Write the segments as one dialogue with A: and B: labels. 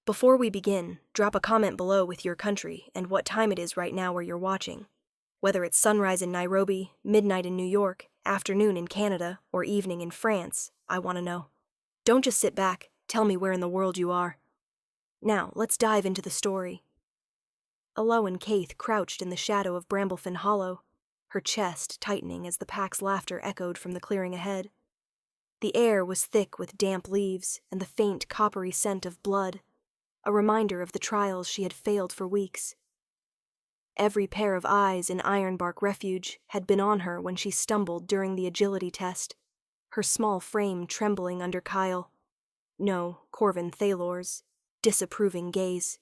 A: Before we begin, drop a comment below with your country and what time it is right now where you're watching. Whether it's sunrise in Nairobi, midnight in New York, afternoon in Canada, or evening in France, I want to know. Don't just sit back, tell me where in the world you are. Now, let's dive into the story. Alowen Kaith crouched in the shadow of Bramblefin Hollow, her chest tightening as the pack's laughter echoed from the clearing ahead. The air was thick with damp leaves and the faint coppery scent of blood, a reminder of the trials she had failed for weeks. Every pair of eyes in Ironbark Refuge had been on her when she stumbled during the agility test, her small frame trembling under Kyle. No, Corvin Thalor's disapproving gaze.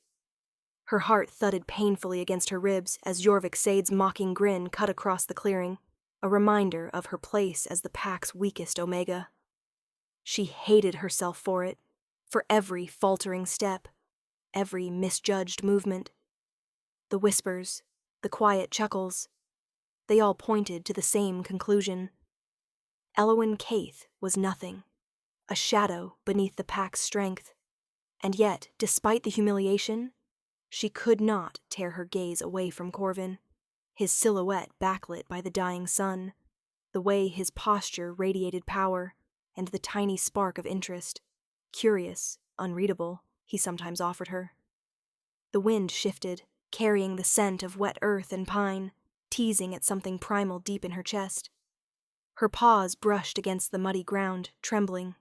A: Her heart thudded painfully against her ribs as Jorvik Sade's mocking grin cut across the clearing, a reminder of her place as the pack's weakest Omega. She hated herself for it, for every faltering step, every misjudged movement. The whispers, the quiet chuckles, they all pointed to the same conclusion. Alowen Kaith was nothing, a shadow beneath the pack's strength, and yet, despite the humiliation, she could not tear her gaze away from Corvin, his silhouette backlit by the dying sun, the way his posture radiated power, and the tiny spark of interest, curious, unreadable, he sometimes offered her. The wind shifted, carrying the scent of wet earth and pine, teasing at something primal deep in her chest. Her paws brushed against the muddy ground, trembling,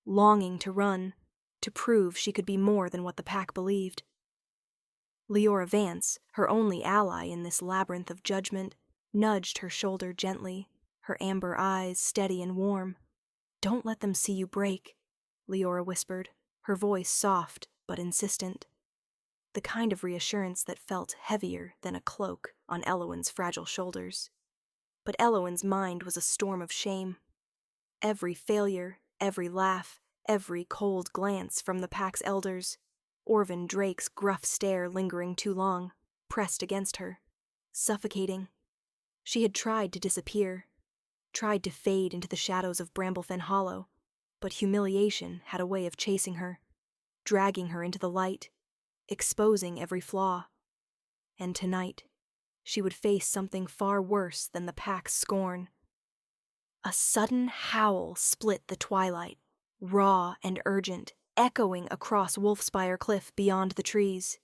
A: longing to run, to prove she could be more than what the pack believed. Leora Vance, her only ally in this labyrinth of judgment, nudged her shoulder gently, her amber eyes steady and warm. "Don't let them see you break," Leora whispered, her voice soft but insistent. The kind of reassurance that felt heavier than a cloak on Elowen's fragile shoulders. But Elowen's mind was a storm of shame. Every failure, every laugh, every cold glance from the pack's elders, Orvin Drake's gruff stare lingering too long, pressed against her, suffocating. She had tried to disappear, tried to fade into the shadows of Bramblefin Hollow, but humiliation had a way of chasing her, dragging her into the light, exposing every flaw. And tonight, she would face something far worse than the pack's scorn. A sudden howl split the twilight, raw and urgent, echoing across Wolfspire Cliff beyond the trees.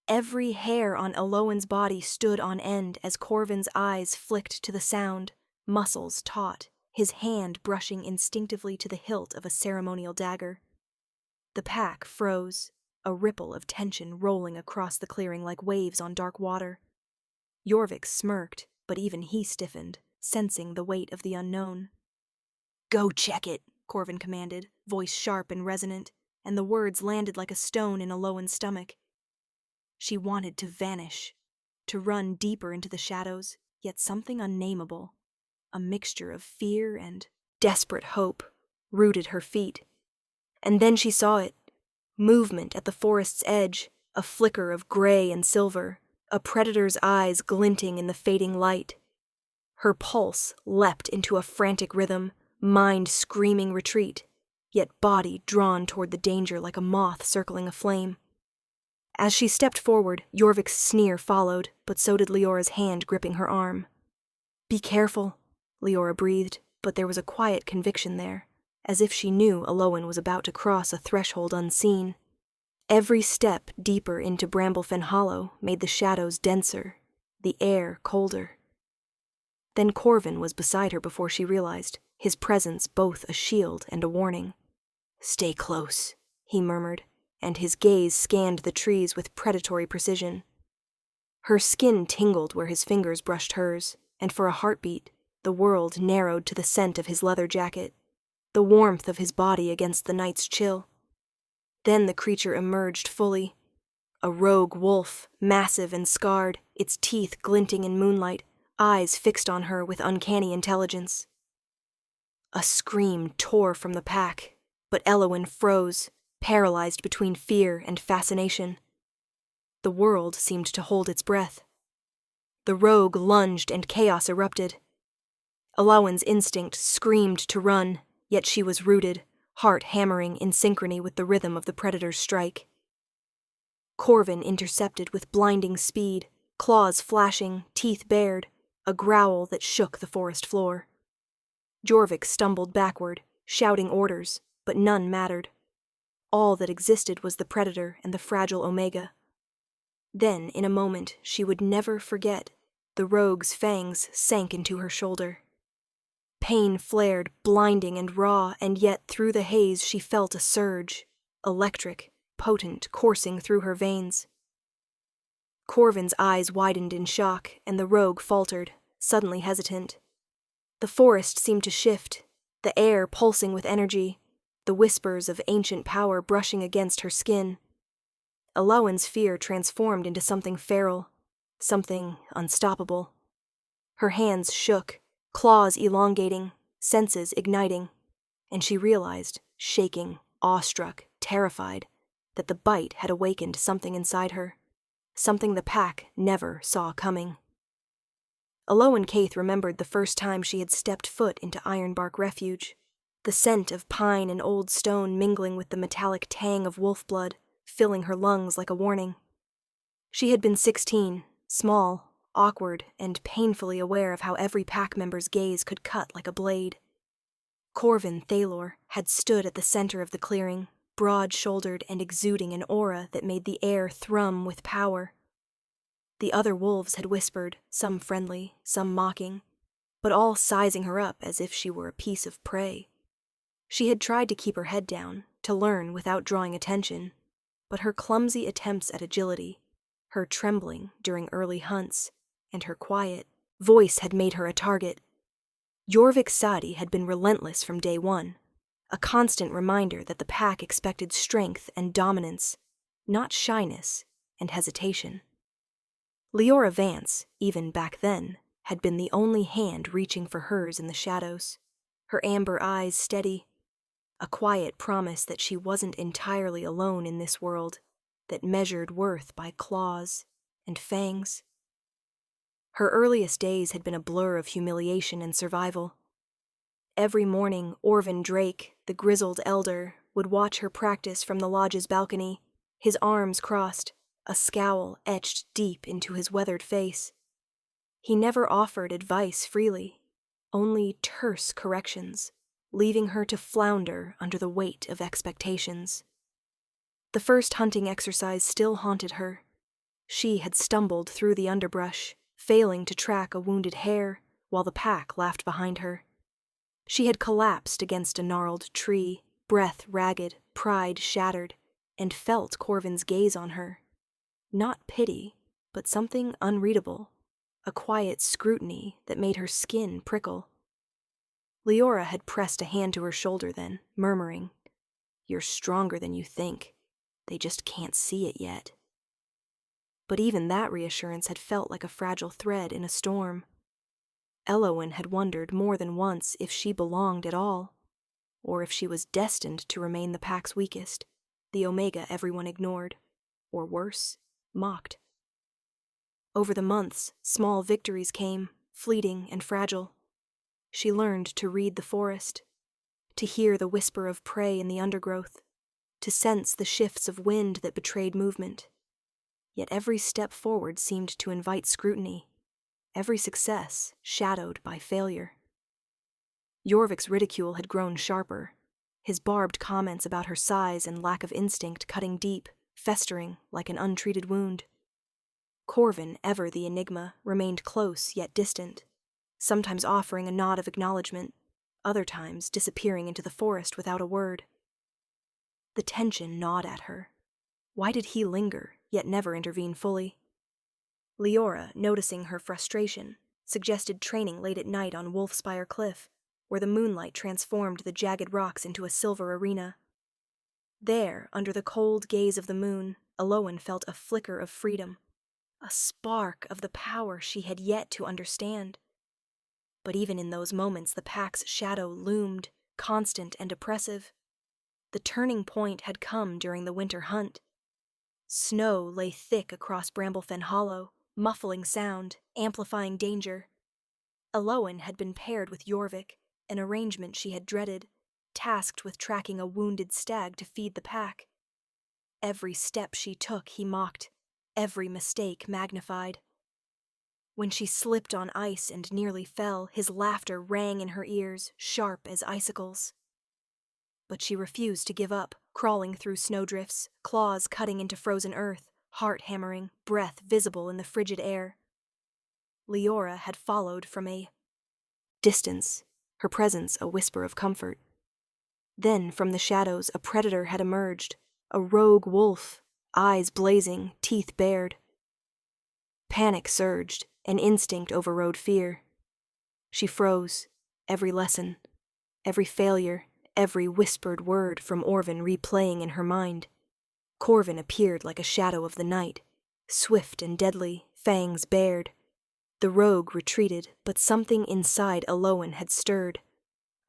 A: Every hair on Alowen's body stood on end as Corvin's eyes flicked to the sound, muscles taut, his hand brushing instinctively to the hilt of a ceremonial dagger. The pack froze, a ripple of tension rolling across the clearing like waves on dark water. Jorvik smirked, but even he stiffened, sensing the weight of the unknown. "Go check it," Corvin commanded, voice sharp and resonant, and the words landed like a stone in Alowen's stomach. She wanted to vanish, to run deeper into the shadows, yet something unnameable, a mixture of fear and desperate hope, rooted her feet. And then she saw it. Movement at the forest's edge, a flicker of gray and silver, a predator's eyes glinting in the fading light. Her pulse leapt into a frantic rhythm, mind screaming retreat, yet body drawn toward the danger like a moth circling a flame. As she stepped forward, Jorvik's sneer followed, but so did Leora's hand gripping her arm. "Be careful," Leora breathed, but there was a quiet conviction there, as if she knew Alowen was about to cross a threshold unseen. Every step deeper into Bramblefin Hollow made the shadows denser, the air colder. Then Corvin was beside her before she realized, his presence both a shield and a warning. "Stay close," he murmured, and his gaze scanned the trees with predatory precision. Her skin tingled where his fingers brushed hers, and for a heartbeat, the world narrowed to the scent of his leather jacket, the warmth of his body against the night's chill. Then the creature emerged fully. A rogue wolf, massive and scarred, its teeth glinting in moonlight, eyes fixed on her with uncanny intelligence. A scream tore from the pack, but Elowen froze, paralyzed between fear and fascination. The world seemed to hold its breath. The rogue lunged and chaos erupted. Alowen's instinct screamed to run, yet she was rooted, heart hammering in synchrony with the rhythm of the predator's strike. Corvin intercepted with blinding speed, claws flashing, teeth bared, a growl that shook the forest floor. Jorvik stumbled backward, shouting orders, but none mattered. All that existed was the predator and the fragile Omega. Then, in a moment she would never forget, the rogue's fangs sank into her shoulder. Pain flared, blinding and raw, and yet through the haze she felt a surge, electric, potent, coursing through her veins. Corvin's eyes widened in shock, and the rogue faltered, suddenly hesitant. The forest seemed to shift, the air pulsing with energy, the whispers of ancient power brushing against her skin. Alowan's fear transformed into something feral, something unstoppable. Her hands shook, claws elongating, senses igniting, and she realized, shaking, awestruck, terrified, that the bite had awakened something inside her, something the pack never saw coming. Alowan Kaith remembered the first time she had stepped foot into Ironbark Refuge, the scent of pine and old stone mingling with the metallic tang of wolf blood, filling her lungs like a warning. She had been 16, small, awkward, and painfully aware of how every pack member's gaze could cut like a blade. Corvin Thalor had stood at the center of the clearing, broad-shouldered and exuding an aura that made the air thrum with power. The other wolves had whispered, some friendly, some mocking, but all sizing her up as if she were a piece of prey. She had tried to keep her head down, to learn without drawing attention, but her clumsy attempts at agility, her trembling during early hunts, and her quiet voice had made her a target. Jorvik Sadi had been relentless from day one, a constant reminder that the pack expected strength and dominance, not shyness and hesitation. Leora Vance, even back then, had been the only hand reaching for hers in the shadows, her amber eyes steady, a quiet promise that she wasn't entirely alone in this world that measured worth by claws and fangs. Her earliest days had been a blur of humiliation and survival. Every morning, Orvin Drake, the grizzled elder, would watch her practice from the lodge's balcony, his arms crossed, a scowl etched deep into his weathered face. He never offered advice freely, only terse corrections, leaving her to flounder under the weight of expectations. The first hunting exercise still haunted her. She had stumbled through the underbrush, failing to track a wounded hare, while the pack laughed behind her. She had collapsed against a gnarled tree, breath ragged, pride shattered, and felt Corvin's gaze on her. Not pity, but something unreadable, a quiet scrutiny that made her skin prickle. Leora had pressed a hand to her shoulder then, murmuring, "You're stronger than you think. They just can't see it yet." But even that reassurance had felt like a fragile thread in a storm. Elowen had wondered more than once if she belonged at all, or if she was destined to remain the pack's weakest, the Omega everyone ignored, or worse, mocked. Over the months, small victories came, fleeting and fragile. She learned to read the forest, to hear the whisper of prey in the undergrowth, to sense the shifts of wind that betrayed movement. Yet every step forward seemed to invite scrutiny, every success shadowed by failure. Jorvik's ridicule had grown sharper, his barbed comments about her size and lack of instinct cutting deep, festering like an untreated wound. Corvin, ever the enigma, remained close yet distant, sometimes offering a nod of acknowledgement, other times disappearing into the forest without a word. The tension gnawed at her. Why did he linger, yet never intervene fully? Leora, noticing her frustration, suggested training late at night on Wolfspire Cliff, where the moonlight transformed the jagged rocks into a silver arena. There, under the cold gaze of the moon, Alowan felt a flicker of freedom, a spark of the power she had yet to understand. But even in those moments the pack's shadow loomed, constant and oppressive. The turning point had come during the winter hunt. Snow lay thick across Bramblefen Hollow, muffling sound, amplifying danger. Alowan had been paired with Jorvik, an arrangement she had dreaded, tasked with tracking a wounded stag to feed the pack. Every step she took, he mocked, every mistake magnified. When she slipped on ice and nearly fell, his laughter rang in her ears, sharp as icicles. But she refused to give up, crawling through snowdrifts, claws cutting into frozen earth, heart hammering, breath visible in the frigid air. Leora had followed from a distance, her presence a whisper of comfort. Then, from the shadows, a predator had emerged, a rogue wolf, eyes blazing, teeth bared. Panic surged, an instinct overrode fear. She froze, every lesson, every failure, every whispered word from Orvin replaying in her mind. Corvin appeared like a shadow of the night, swift and deadly, fangs bared. The rogue retreated, but something inside Elowen had stirred.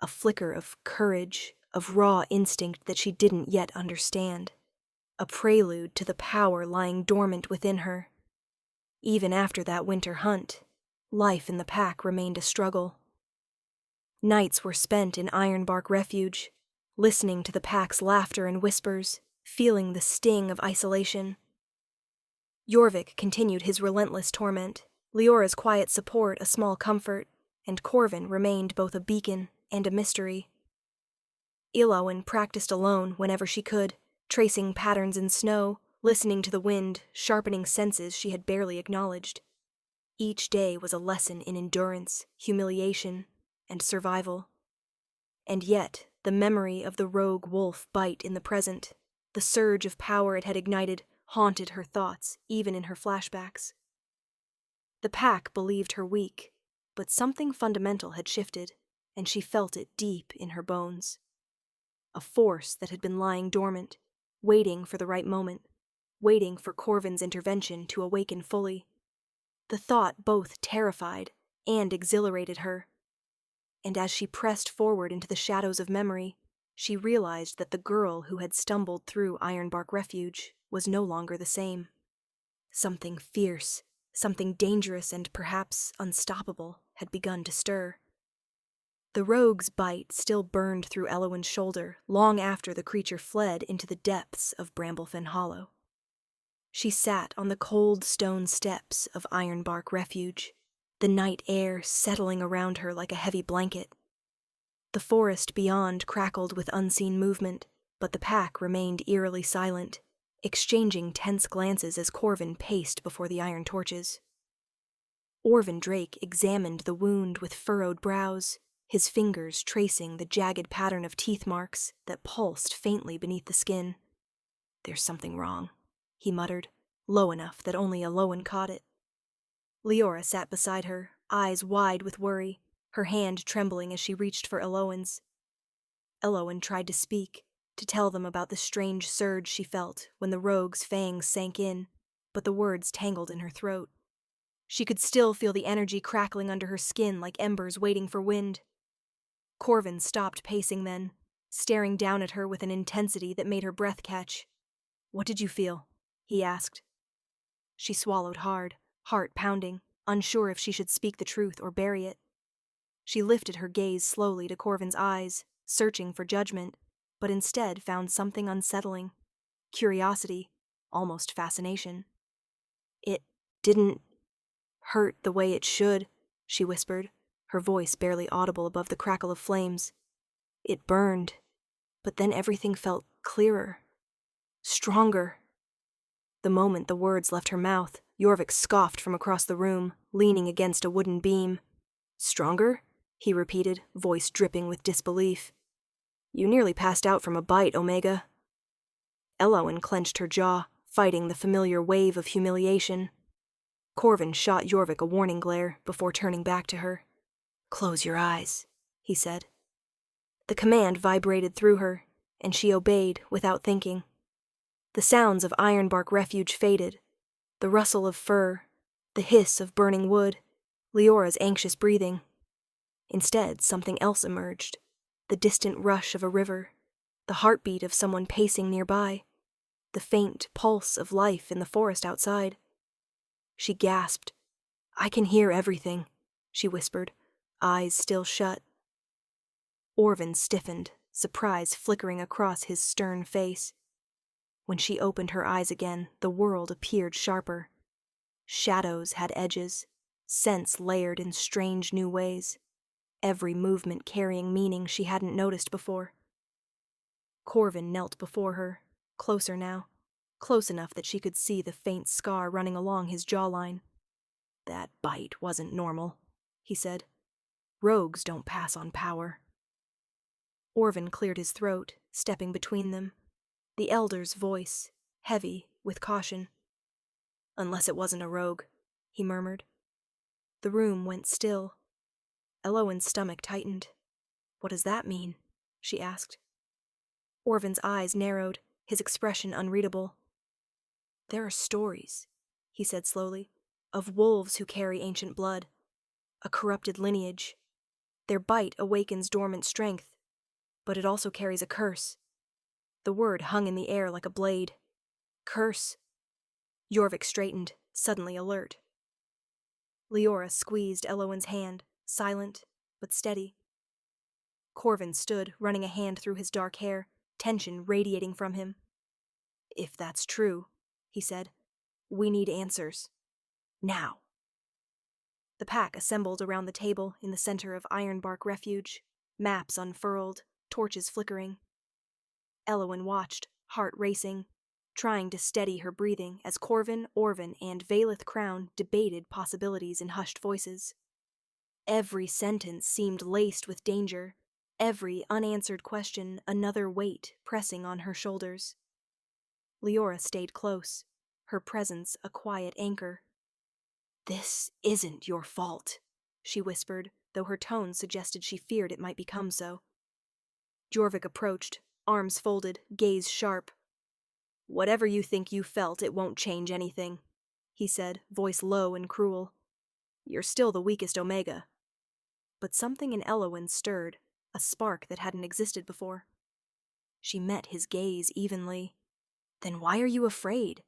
A: A flicker of courage, of raw instinct that she didn't yet understand. A prelude to the power lying dormant within her. Even after that winter hunt, life in the pack remained a struggle. Nights were spent in Ironbark Refuge, listening to the pack's laughter and whispers, feeling the sting of isolation. Jorvik continued his relentless torment, Leora's quiet support a small comfort, and Corvin remained both a beacon and a mystery. Elowen practiced alone whenever she could, tracing patterns in snow, listening to the wind, sharpening senses she had barely acknowledged. Each day was a lesson in endurance, humiliation, and survival. And yet, the memory of the rogue wolf bite in the present, the surge of power it had ignited, haunted her thoughts, even in her flashbacks. The pack believed her weak, but something fundamental had shifted, and she felt it deep in her bones. A force that had been lying dormant, waiting for the right moment, waiting for Corvin's intervention to awaken fully. The thought both terrified and exhilarated her. And as she pressed forward into the shadows of memory, she realized that the girl who had stumbled through Ironbark Refuge was no longer the same. Something fierce, something dangerous and perhaps unstoppable had begun to stir. The rogue's bite still burned through Elowen's shoulder long after the creature fled into the depths of Bramblefen Hollow. She sat on the cold stone steps of Ironbark Refuge, the night air settling around her like a heavy blanket. The forest beyond crackled with unseen movement, but the pack remained eerily silent, exchanging tense glances as Corvin paced before the iron torches. Orvin Drake examined the wound with furrowed brows, his fingers tracing the jagged pattern of teeth marks that pulsed faintly beneath the skin. "There's something wrong," he muttered, low enough that only Elowen caught it. Leora sat beside her, eyes wide with worry, her hand trembling as she reached for Elowen's. Elowen tried to speak, to tell them about the strange surge she felt when the rogue's fangs sank in, but the words tangled in her throat. She could still feel the energy crackling under her skin like embers waiting for wind. Corvin stopped pacing then, staring down at her with an intensity that made her breath catch. "What did you feel?" he asked. She swallowed hard, heart pounding, unsure if she should speak the truth or bury it. She lifted her gaze slowly to Corvin's eyes, searching for judgment, but instead found something unsettling. Curiosity, almost fascination. "It didn't hurt the way it should," she whispered, her voice barely audible above the crackle of flames. "It burned, but then everything felt clearer, stronger." The moment the words left her mouth, Jorvik scoffed from across the room, leaning against a wooden beam. "Stronger?" he repeated, voice dripping with disbelief. "You nearly passed out from a bite, Omega." Elowen clenched her jaw, fighting the familiar wave of humiliation. Corvin shot Jorvik a warning glare before turning back to her. "Close your eyes," he said. The command vibrated through her, and she obeyed without thinking. The sounds of Ironbark Refuge faded, the rustle of fur, the hiss of burning wood, Leora's anxious breathing. Instead, something else emerged, the distant rush of a river, the heartbeat of someone pacing nearby, the faint pulse of life in the forest outside. She gasped. "I can hear everything," she whispered, eyes still shut. Orvin stiffened, surprise flickering across his stern face. When she opened her eyes again, the world appeared sharper. Shadows had edges, scents layered in strange new ways, every movement carrying meaning she hadn't noticed before. Corvin knelt before her, closer now, close enough that she could see the faint scar running along his jawline. "That bite wasn't normal," he said. "Rogues don't pass on power." Orvin cleared his throat, stepping between them, the elder's voice, heavy with caution. "Unless it wasn't a rogue," he murmured. The room went still. Elowen's stomach tightened. "What does that mean?" she asked. Orvin's eyes narrowed, his expression unreadable. "There are stories," he said slowly, "of wolves who carry ancient blood, a corrupted lineage. Their bite awakens dormant strength, but it also carries a curse." The word hung in the air like a blade. "Curse." Jorvik straightened, suddenly alert. Leora squeezed Elowen's hand, silent but steady. Corvin stood, running a hand through his dark hair, tension radiating from him. "If that's true," he said, "we need answers. Now." The pack assembled around the table in the center of Ironbark Refuge, maps unfurled, torches flickering. Elowen watched, heart racing, trying to steady her breathing as Corvin, Orvin, and Valeth Crown debated possibilities in hushed voices. Every sentence seemed laced with danger, every unanswered question another weight pressing on her shoulders. Leora stayed close, her presence a quiet anchor. "This isn't your fault," she whispered, though her tone suggested she feared it might become so. Jorvik approached, arms folded, gaze sharp. "Whatever you think you felt, it won't change anything," he said, voice low and cruel. "You're still the weakest Omega." But something in Elowen stirred, a spark that hadn't existed before. She met his gaze evenly. "Then why are you afraid?"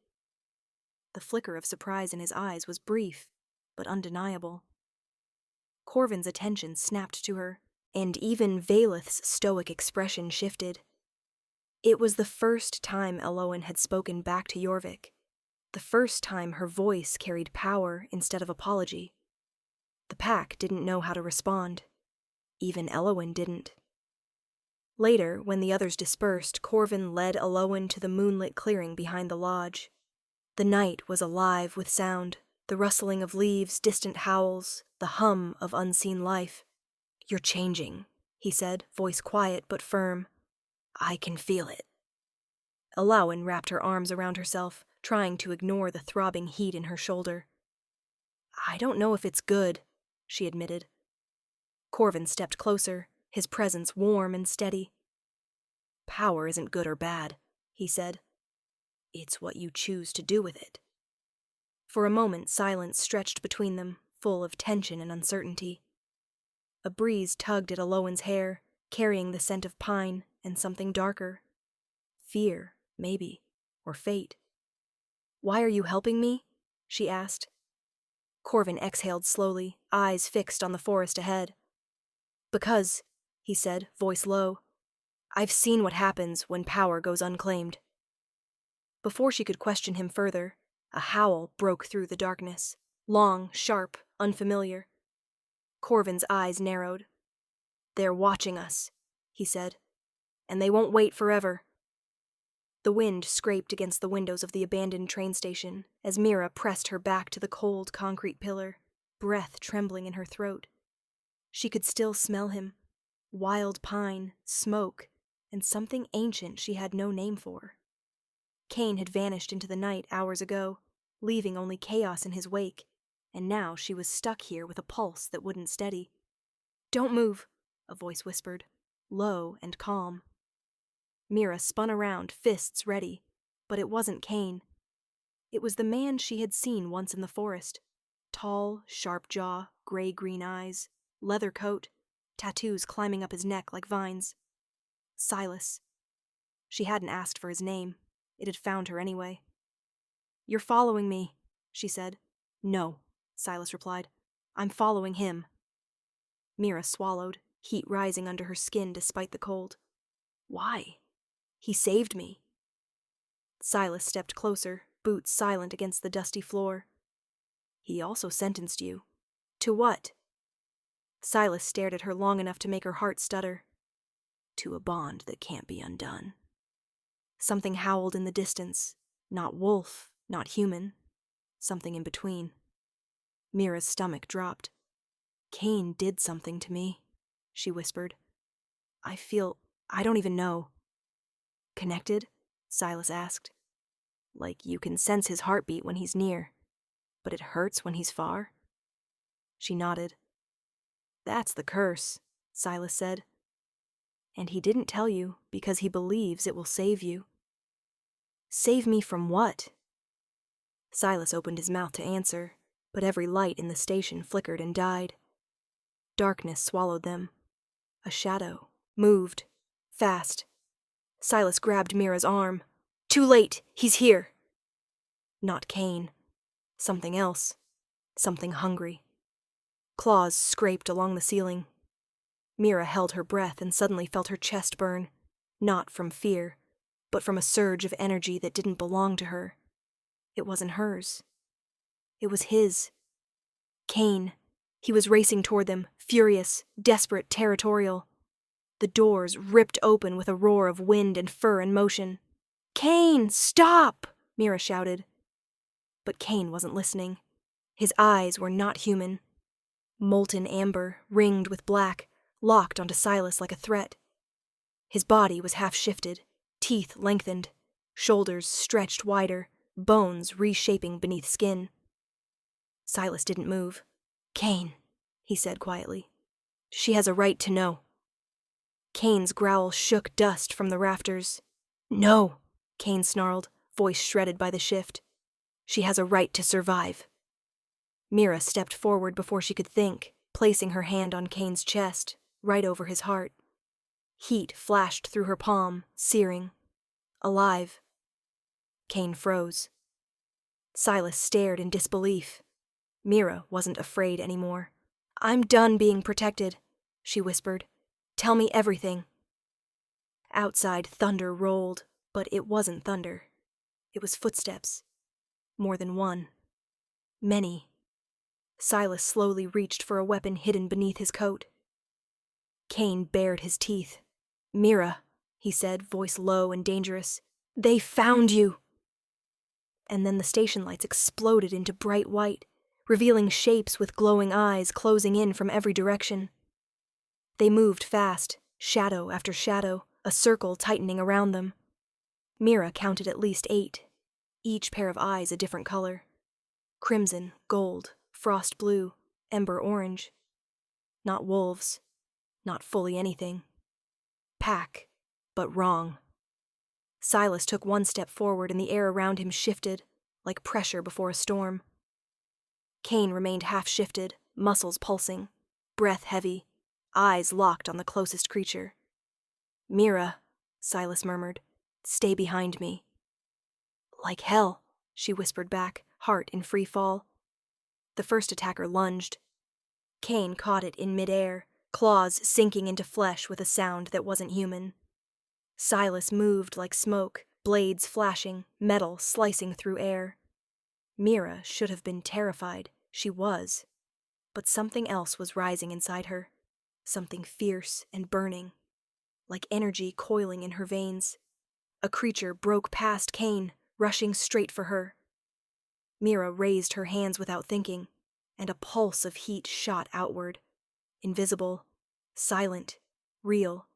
A: The flicker of surprise in his eyes was brief, but undeniable. Corvin's attention snapped to her, and even Valeth's stoic expression shifted. It was the first time Elowen had spoken back to Jorvik, the first time her voice carried power instead of apology. The pack didn't know how to respond. Even Elowen didn't. Later, when the others dispersed, Corvin led Elowen to the moonlit clearing behind the lodge. The night was alive with sound, the rustling of leaves, distant howls, the hum of unseen life. "You're changing," he said, voice quiet but firm. "I can feel it." Elowen wrapped her arms around herself, trying to ignore the throbbing heat in her shoulder. "I don't know if it's good," she admitted. Corvin stepped closer, his presence warm and steady. "Power isn't good or bad," he said. "It's what you choose to do with it." For a moment, silence stretched between them, full of tension and uncertainty. A breeze tugged at Elowen's hair, carrying the scent of pine and something darker. Fear, maybe, or fate. "Why are you helping me?" she asked. Corvin exhaled slowly, eyes fixed on the forest ahead. "Because," he said, voice low, "I've seen what happens when power goes unclaimed." Before she could question him further, a howl broke through the darkness, long, sharp, unfamiliar. Corvin's eyes narrowed. "They're watching us," he said, "and they won't wait forever." The wind scraped against the windows of the abandoned train station as Mira pressed her back to the cold concrete pillar, breath trembling in her throat. She could still smell him. Wild pine, smoke, and something ancient she had no name for. Kane had vanished into the night hours ago, leaving only chaos in his wake, and now she was stuck here with a pulse that wouldn't steady. "Don't move," a voice whispered, low and calm. Mira spun around, fists ready, but it wasn't Kane. It was the man she had seen once in the forest. Tall, sharp jaw, gray-green eyes, leather coat, tattoos climbing up his neck like vines. Silas. She hadn't asked for his name. It had found her anyway. "You're following me," she said. "No," Silas replied. "I'm following him." Mira swallowed, heat rising under her skin despite the cold. "Why? He saved me." Silas stepped closer, boots silent against the dusty floor. He also sentenced you. To what? Silas stared at her long enough to make her heart stutter. To a bond that can't be undone. Something howled in the distance. Not wolf, not human. Something in between. Mira's stomach dropped. Cain did something to me, she whispered. I don't even know. Connected? Silas asked. Like you can sense his heartbeat when he's near, but it hurts when he's far? She nodded. That's the curse, Silas said. And he didn't tell you because he believes it will save you. Save me from what? Silas opened his mouth to answer, but every light in the station flickered and died. Darkness swallowed them. A shadow moved, fast. Silas grabbed Mira's arm. Too late, he's here. Not Cain. Something else. Something hungry. Claws scraped along the ceiling. Mira held her breath and suddenly felt her chest burn, not from fear, but from a surge of energy that didn't belong to her. It wasn't hers. It was his. Cain. He was racing toward them, furious, desperate, territorial. The doors ripped open with a roar of wind and fur and motion. Cain, stop! Mira shouted. But Cain wasn't listening. His eyes were not human. Molten amber, ringed with black, locked onto Silas like a threat. His body was half-shifted, teeth lengthened, shoulders stretched wider, bones reshaping beneath skin. Silas didn't move. Cain, he said quietly. She has a right to know. Cain's growl shook dust from the rafters. No, Cain snarled, voice shredded by the shift. She has a right to survive. Mira stepped forward before she could think, placing her hand on Cain's chest, right over his heart. Heat flashed through her palm, searing. Alive. Cain froze. Silas stared in disbelief. Mira wasn't afraid anymore. I'm done being protected, she whispered. Tell me everything. Outside, thunder rolled, but it wasn't thunder. It was footsteps. More than one. Many. Silas slowly reached for a weapon hidden beneath his coat. Cain bared his teeth. Mira, he said, voice low and dangerous. They found you! And then the station lights exploded into bright white, revealing shapes with glowing eyes closing in from every direction. They moved fast, shadow after shadow, a circle tightening around them. Mira counted at least 8, each pair of eyes a different color. Crimson, gold, frost blue, ember orange. Not wolves, not fully anything. Pack, but wrong. Silas took one step forward and the air around him shifted, like pressure before a storm. Cain remained half-shifted, muscles pulsing, breath heavy, eyes locked on the closest creature. Mira, Silas murmured, stay behind me. Like hell, she whispered back, heart in free fall. The first attacker lunged. Cain caught it in midair, claws sinking into flesh with a sound that wasn't human. Silas moved like smoke, blades flashing, metal slicing through air. Mira should have been terrified. She was. But something else was rising inside her. Something fierce and burning. Like energy coiling in her veins. A creature broke past Cain, rushing straight for her. Mira raised her hands without thinking, and a pulse of heat shot outward. Invisible, silent, real.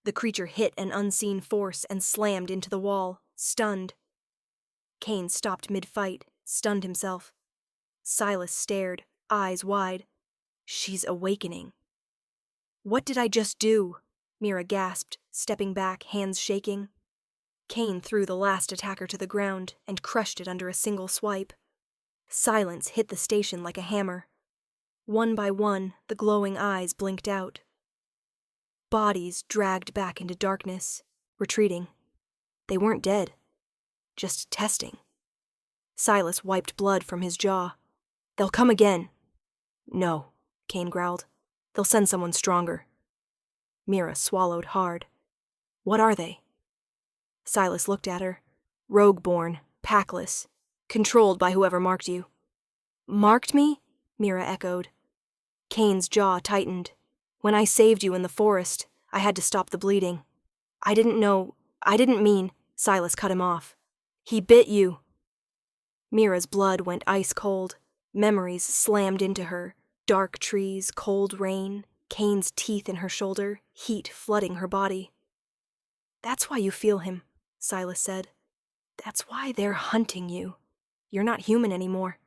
A: The creature hit an unseen force and slammed into the wall, stunned. Cain stopped mid-fight, stunned himself. Silas stared, eyes wide. She's awakening. What did I just do? Mira gasped, stepping back, hands shaking. Cain threw the last attacker to the ground and crushed it under a single swipe. Silence hit the station like a hammer. One by one, the glowing eyes blinked out. Bodies dragged back into darkness, retreating. They weren't dead, just testing. Silas wiped blood from his jaw. They'll come again. No, Cain growled. They'll send someone stronger. Mira swallowed hard. What are they? Silas looked at her. Rogue-born, packless, controlled by whoever marked you. Marked me? Mira echoed. Kane's jaw tightened. When I saved you in the forest, I had to stop the bleeding. I didn't mean, Silas cut him off. He bit you. Mira's blood went ice cold. Memories slammed into her. Dark trees, cold rain, Kane's teeth in her shoulder, heat flooding her body. That's why you feel him, Silas said. That's why they're hunting you. You're not human anymore.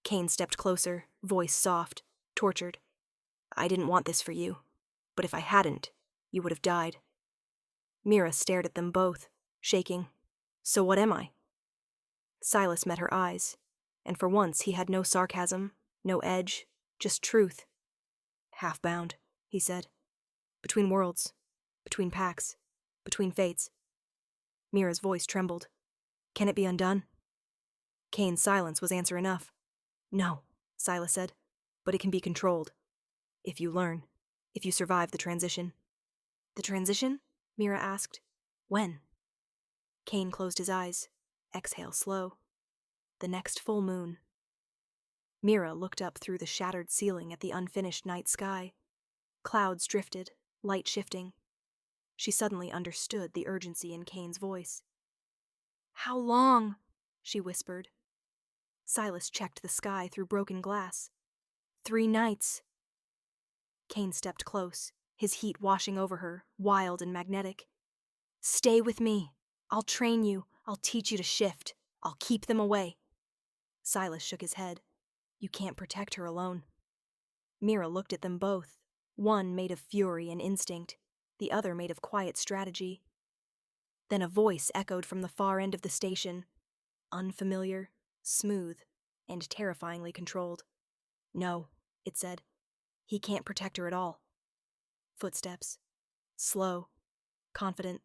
A: Kane stepped closer, voice soft, tortured. I didn't want this for you, but if I hadn't, you would have died. Mira stared at them both, shaking. So what am I? Silas met her eyes, and for once he had no sarcasm, no edge, just truth. Half-bound, he said. Between worlds, between packs, between fates. Mira's voice trembled. Can it be undone? Kane's silence was answer enough. No, Silas said, but it can be controlled. If you learn, if you survive the transition. The transition? Mira asked. When? Kane closed his eyes. Exhale slow. The next full moon. Mira looked up through the shattered ceiling at the unfinished night sky. Clouds drifted, light shifting. She suddenly understood the urgency in Kane's voice. How long? She whispered. Silas checked the sky through broken glass. 3 nights. Kane stepped close, his heat washing over her, wild and magnetic. Stay with me. I'll train you. I'll teach you to shift. I'll keep them away. Silas shook his head. You can't protect her alone. Mira looked at them both, one made of fury and instinct, the other made of quiet strategy. Then a voice echoed from the far end of the station, unfamiliar, smooth, and terrifyingly controlled. No, it said. He can't protect her at all. Footsteps. Slow. Confident.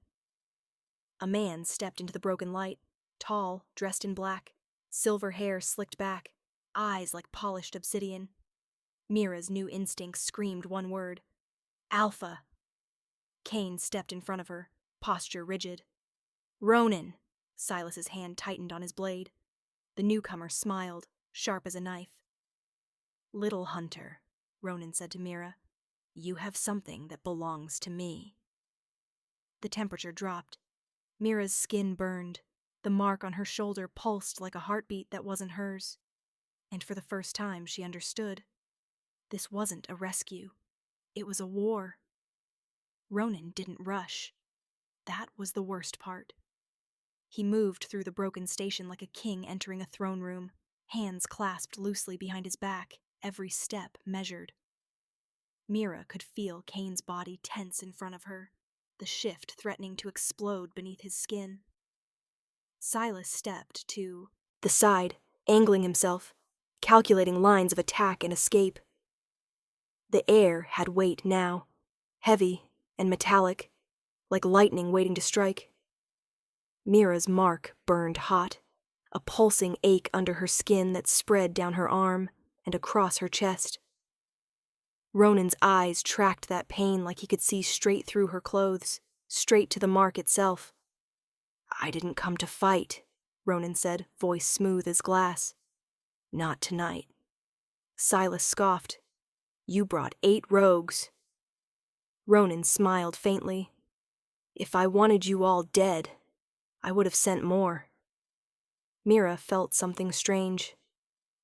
A: A man stepped into the broken light, tall, dressed in black, silver hair slicked back, eyes like polished obsidian. Mira's new instincts screamed one word. Alpha. Kane stepped in front of her, posture rigid. Ronan. Silas's hand tightened on his blade. The newcomer smiled, sharp as a knife. Little hunter, Ronan said to Mira, you have something that belongs to me. The temperature dropped. Mira's skin burned. The mark on her shoulder pulsed like a heartbeat that wasn't hers. And for the first time she understood. This wasn't a rescue. It was a war. Ronan didn't rush. That was the worst part. He moved through the broken station like a king entering a throne room, hands clasped loosely behind his back, every step measured. Mira could feel Kane's body tense in front of her, the shift threatening to explode beneath his skin. Silas stepped to the side, angling himself, calculating lines of attack and escape. The air had weight now, heavy and metallic, like lightning waiting to strike. Mira's mark burned hot, a pulsing ache under her skin that spread down her arm and across her chest. Ronan's eyes tracked that pain like he could see straight through her clothes, straight to the mark itself. I didn't come to fight, Ronan said, voice smooth as glass. Not tonight. Silas scoffed. You brought 8 rogues. Ronan smiled faintly. If I wanted you all dead, I would have sent more. Mira felt something strange.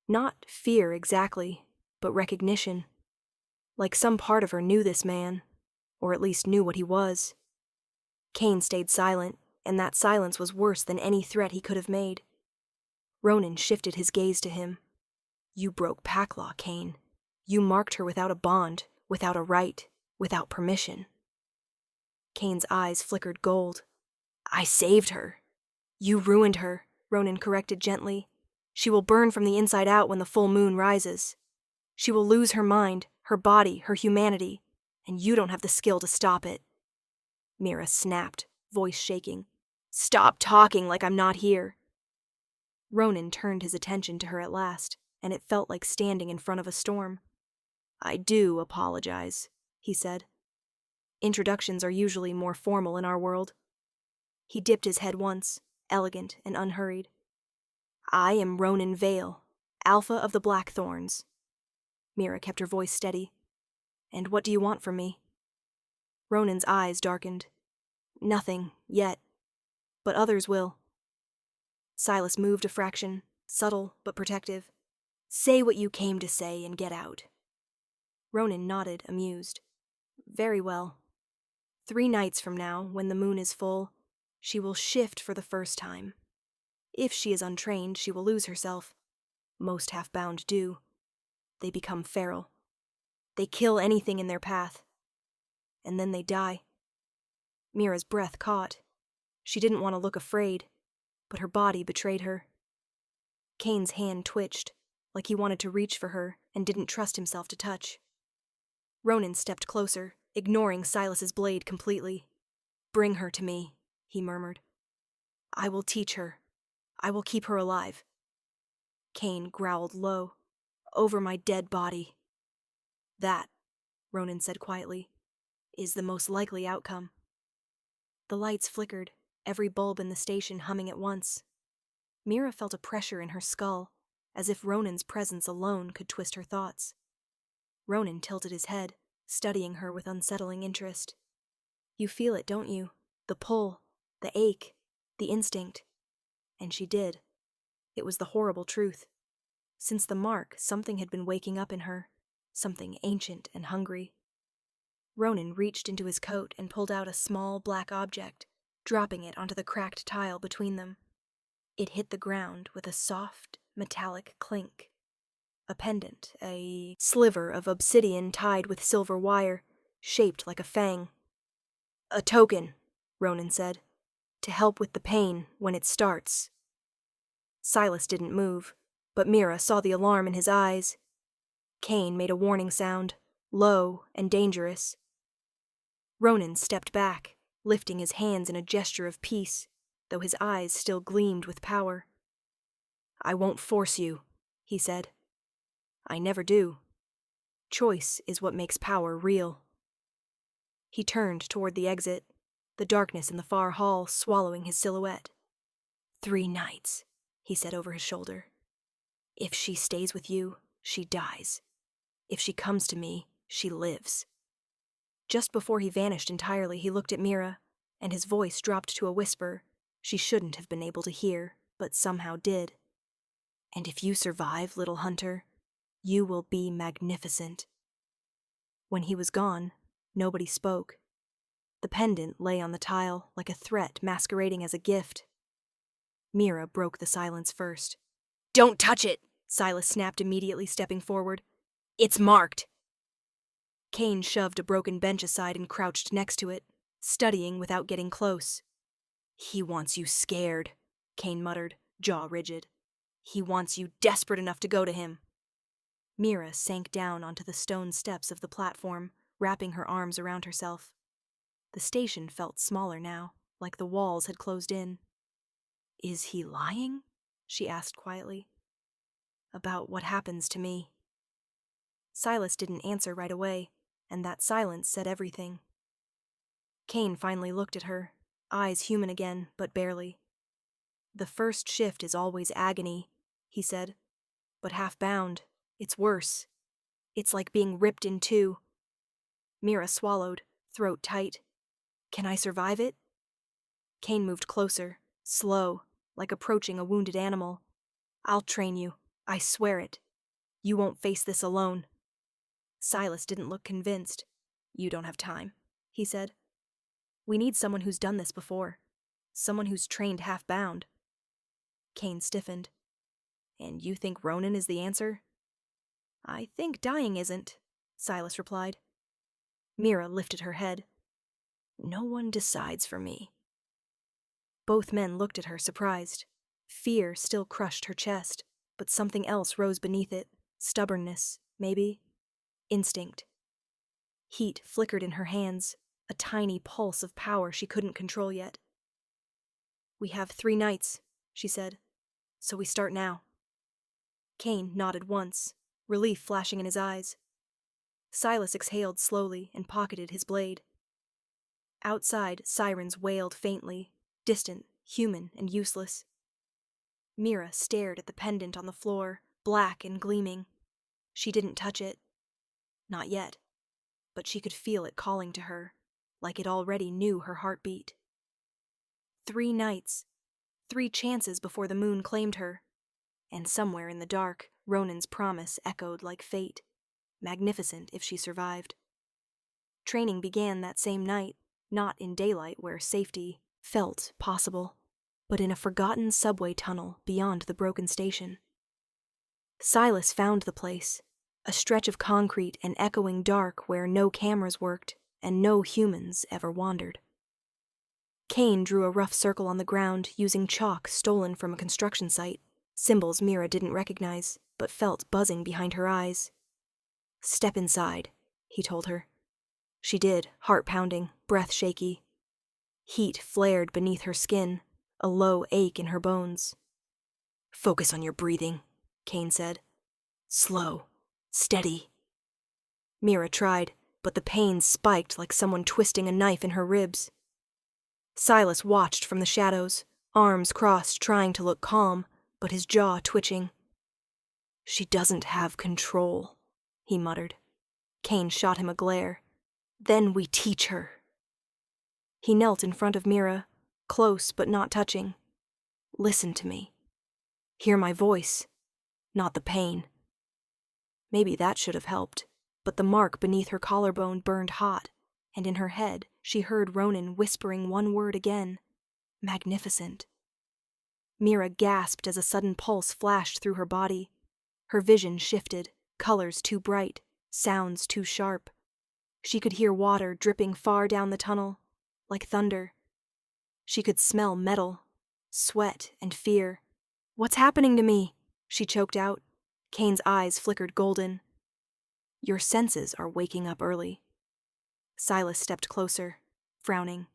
A: Not fear exactly, but recognition. Like some part of her knew this man, or at least knew what he was. Kane stayed silent, and that silence was worse than any threat he could have made. Ronan shifted his gaze to him. You broke pack law, Kane. You marked her without a bond, without a right, without permission. Kane's eyes flickered gold. I saved her. You ruined her, Ronan corrected gently. She will burn from the inside out when the full moon rises. She will lose her mind, her body, her humanity, and you don't have the skill to stop it. Mira snapped, voice shaking. Stop talking like I'm not here. Ronan turned his attention to her at last, and it felt like standing in front of a storm. I do apologize, he said. Introductions are usually more formal in our world. He dipped his head once, elegant and unhurried. I am Ronan Vale, Alpha of the Blackthorns. Mira kept her voice steady. And what do you want from me? Ronan's eyes darkened. Nothing, yet. But others will. Silas moved a fraction, subtle but protective. Say what you came to say and get out. Ronan nodded, amused. Very well. 3 nights from now, when the moon is full, she will shift for the first time. If she is untrained, she will lose herself. Most half-bound do. They become feral. They kill anything in their path. And then they die. Mira's breath caught. She didn't want to look afraid, but her body betrayed her. Kane's hand twitched, like he wanted to reach for her and didn't trust himself to touch. Ronan stepped closer, ignoring Silas's blade completely. Bring her to me, he murmured. I will teach her. I will keep her alive. Kane growled low. Over my dead body. That, Ronan said quietly, is the most likely outcome. The lights flickered, every bulb in the station humming at once. Mira felt a pressure in her skull, as if Ronan's presence alone could twist her thoughts. Ronan tilted his head, studying her with unsettling interest. You feel it, don't you? The pull, the ache, the instinct. And she did. It was the horrible truth. Since the mark, something had been waking up in her, something ancient and hungry. Ronan reached into his coat and pulled out a small black object, dropping it onto the cracked tile between them. It hit the ground with a soft, metallic clink. A pendant, a sliver of obsidian tied with silver wire, shaped like a fang. A token, Ronan said, to help with the pain when it starts. Silas didn't move, but Mira saw the alarm in his eyes. Kane made a warning sound, low and dangerous. Ronan stepped back, lifting his hands in a gesture of peace, though his eyes still gleamed with power. I won't force you, he said. I never do. Choice is what makes power real. He turned toward the exit, the darkness in the far hall swallowing his silhouette. 3 nights, he said over his shoulder. If she stays with you, she dies. If she comes to me, she lives. Just before he vanished entirely, he looked at Mira, and his voice dropped to a whisper she shouldn't have been able to hear, but somehow did. And if you survive, little hunter, you will be magnificent. When he was gone, nobody spoke. The pendant lay on the tile like a threat masquerading as a gift. Mira broke the silence first. Don't touch it, Silas snapped immediately, stepping forward. It's marked. Kane shoved a broken bench aside and crouched next to it, studying without getting close. He wants you scared, Kane muttered, jaw rigid. He wants you desperate enough to go to him. Mira sank down onto the stone steps of the platform, wrapping her arms around herself. The station felt smaller now, like the walls had closed in. Is he lying? She asked quietly. About what happens to me. Silas didn't answer right away, and that silence said everything. Kane finally looked at her, eyes human again, but barely. The first shift is always agony, he said, but half-bound, it's worse. It's like being ripped in two. Mira swallowed, throat tight. Can I survive it? Kane moved closer, slow, like approaching a wounded animal. I'll train you, I swear it. You won't face this alone. Silas didn't look convinced. You don't have time, he said. We need someone who's done this before. Someone who's trained half-bound. Kane stiffened. And you think Ronan is the answer? I think dying isn't, Silas replied. Mira lifted her head. No one decides for me. Both men looked at her, surprised. Fear still crushed her chest, but something else rose beneath it. Stubbornness, maybe. Instinct. Heat flickered in her hands, a tiny pulse of power she couldn't control yet. We have 3 nights, she said, so we start now. Kane nodded once, relief flashing in his eyes. Silas exhaled slowly and pocketed his blade. Outside, sirens wailed faintly, distant, human and useless. Mira stared at the pendant on the floor, black and gleaming. She didn't touch it. Not yet. But she could feel it calling to her, like it already knew her heartbeat. 3 nights, 3 chances before the moon claimed her, and somewhere in the dark, Ronan's promise echoed like fate, magnificent if she survived. Training began that same night, not in daylight where safety felt possible, but in a forgotten subway tunnel beyond the broken station. Silas found the place, a stretch of concrete and echoing dark where no cameras worked and no humans ever wandered. Kane drew a rough circle on the ground using chalk stolen from a construction site, symbols Mira didn't recognize, but felt buzzing behind her eyes. "Step inside," he told her. She did, heart pounding, breath shaky. Heat flared beneath her skin, a low ache in her bones. "Focus on your breathing," Kane said. "Slow, steady." Mira tried, but the pain spiked like someone twisting a knife in her ribs. Silas watched from the shadows, arms crossed trying to look calm, but his jaw twitching. "She doesn't have control," he muttered. Kane shot him a glare. "Then we teach her." He knelt in front of Mira, close but not touching. "Listen to me. Hear my voice, not the pain." Maybe that should have helped, but the mark beneath her collarbone burned hot, and in her head she heard Ronan whispering one word again: magnificent. Mira gasped as a sudden pulse flashed through her body. Her vision shifted, colors too bright, sounds too sharp. She could hear water dripping far down the tunnel, like thunder. She could smell metal, sweat, and fear. "What's happening to me?" she choked out. Kane's eyes flickered golden. "Your senses are waking up early." Silas stepped closer, frowning.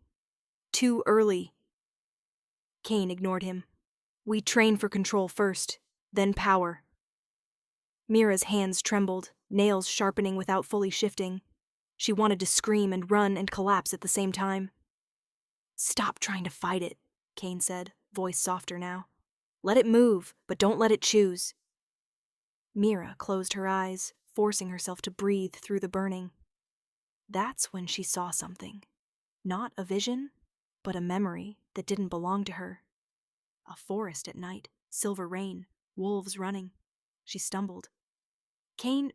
A: "Too early." Kane ignored him. "We train for control first, then power." Mira's hands trembled, nails sharpening without fully shifting. She wanted to scream and run and collapse at the same time. "Stop trying to fight it," Kane said, voice softer now. "Let it move, but don't let it choose." Mira closed her eyes, forcing herself to breathe through the burning. That's when she saw something. Not a vision, but a memory that didn't belong to her. A forest at night, silver rain, wolves running. She stumbled. "Kane,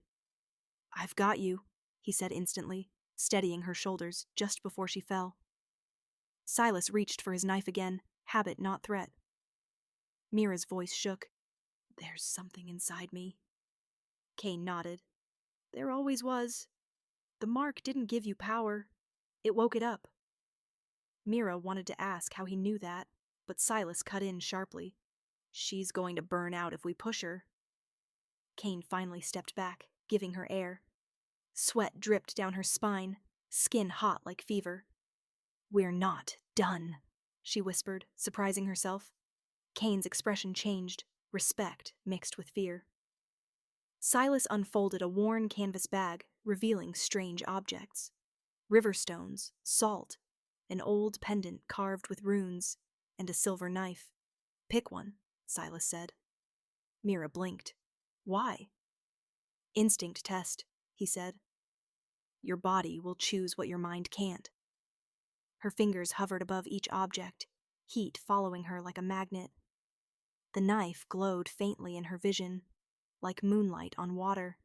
A: I've got you," he said instantly, steadying her shoulders just before she fell. Silas reached for his knife again, habit not threat. Mira's voice shook. "There's something inside me." Kane nodded. "There always was. The mark didn't give you power. It woke it up." Mira wanted to ask how he knew that, but Silas cut in sharply. "She's going to burn out if we push her." Kane finally stepped back, giving her air. Sweat dripped down her spine, skin hot like fever. "We're not done," she whispered, surprising herself. Kane's expression changed, respect mixed with fear. Silas unfolded a worn canvas bag, revealing strange objects. River stones, salt, an old pendant carved with runes, and a silver knife. "Pick one," Silas said. Mira blinked. "Why?" "Instinct test," he said. "Your body will choose what your mind can't." Her fingers hovered above each object, heat following her like a magnet. The knife glowed faintly in her vision, like moonlight on water.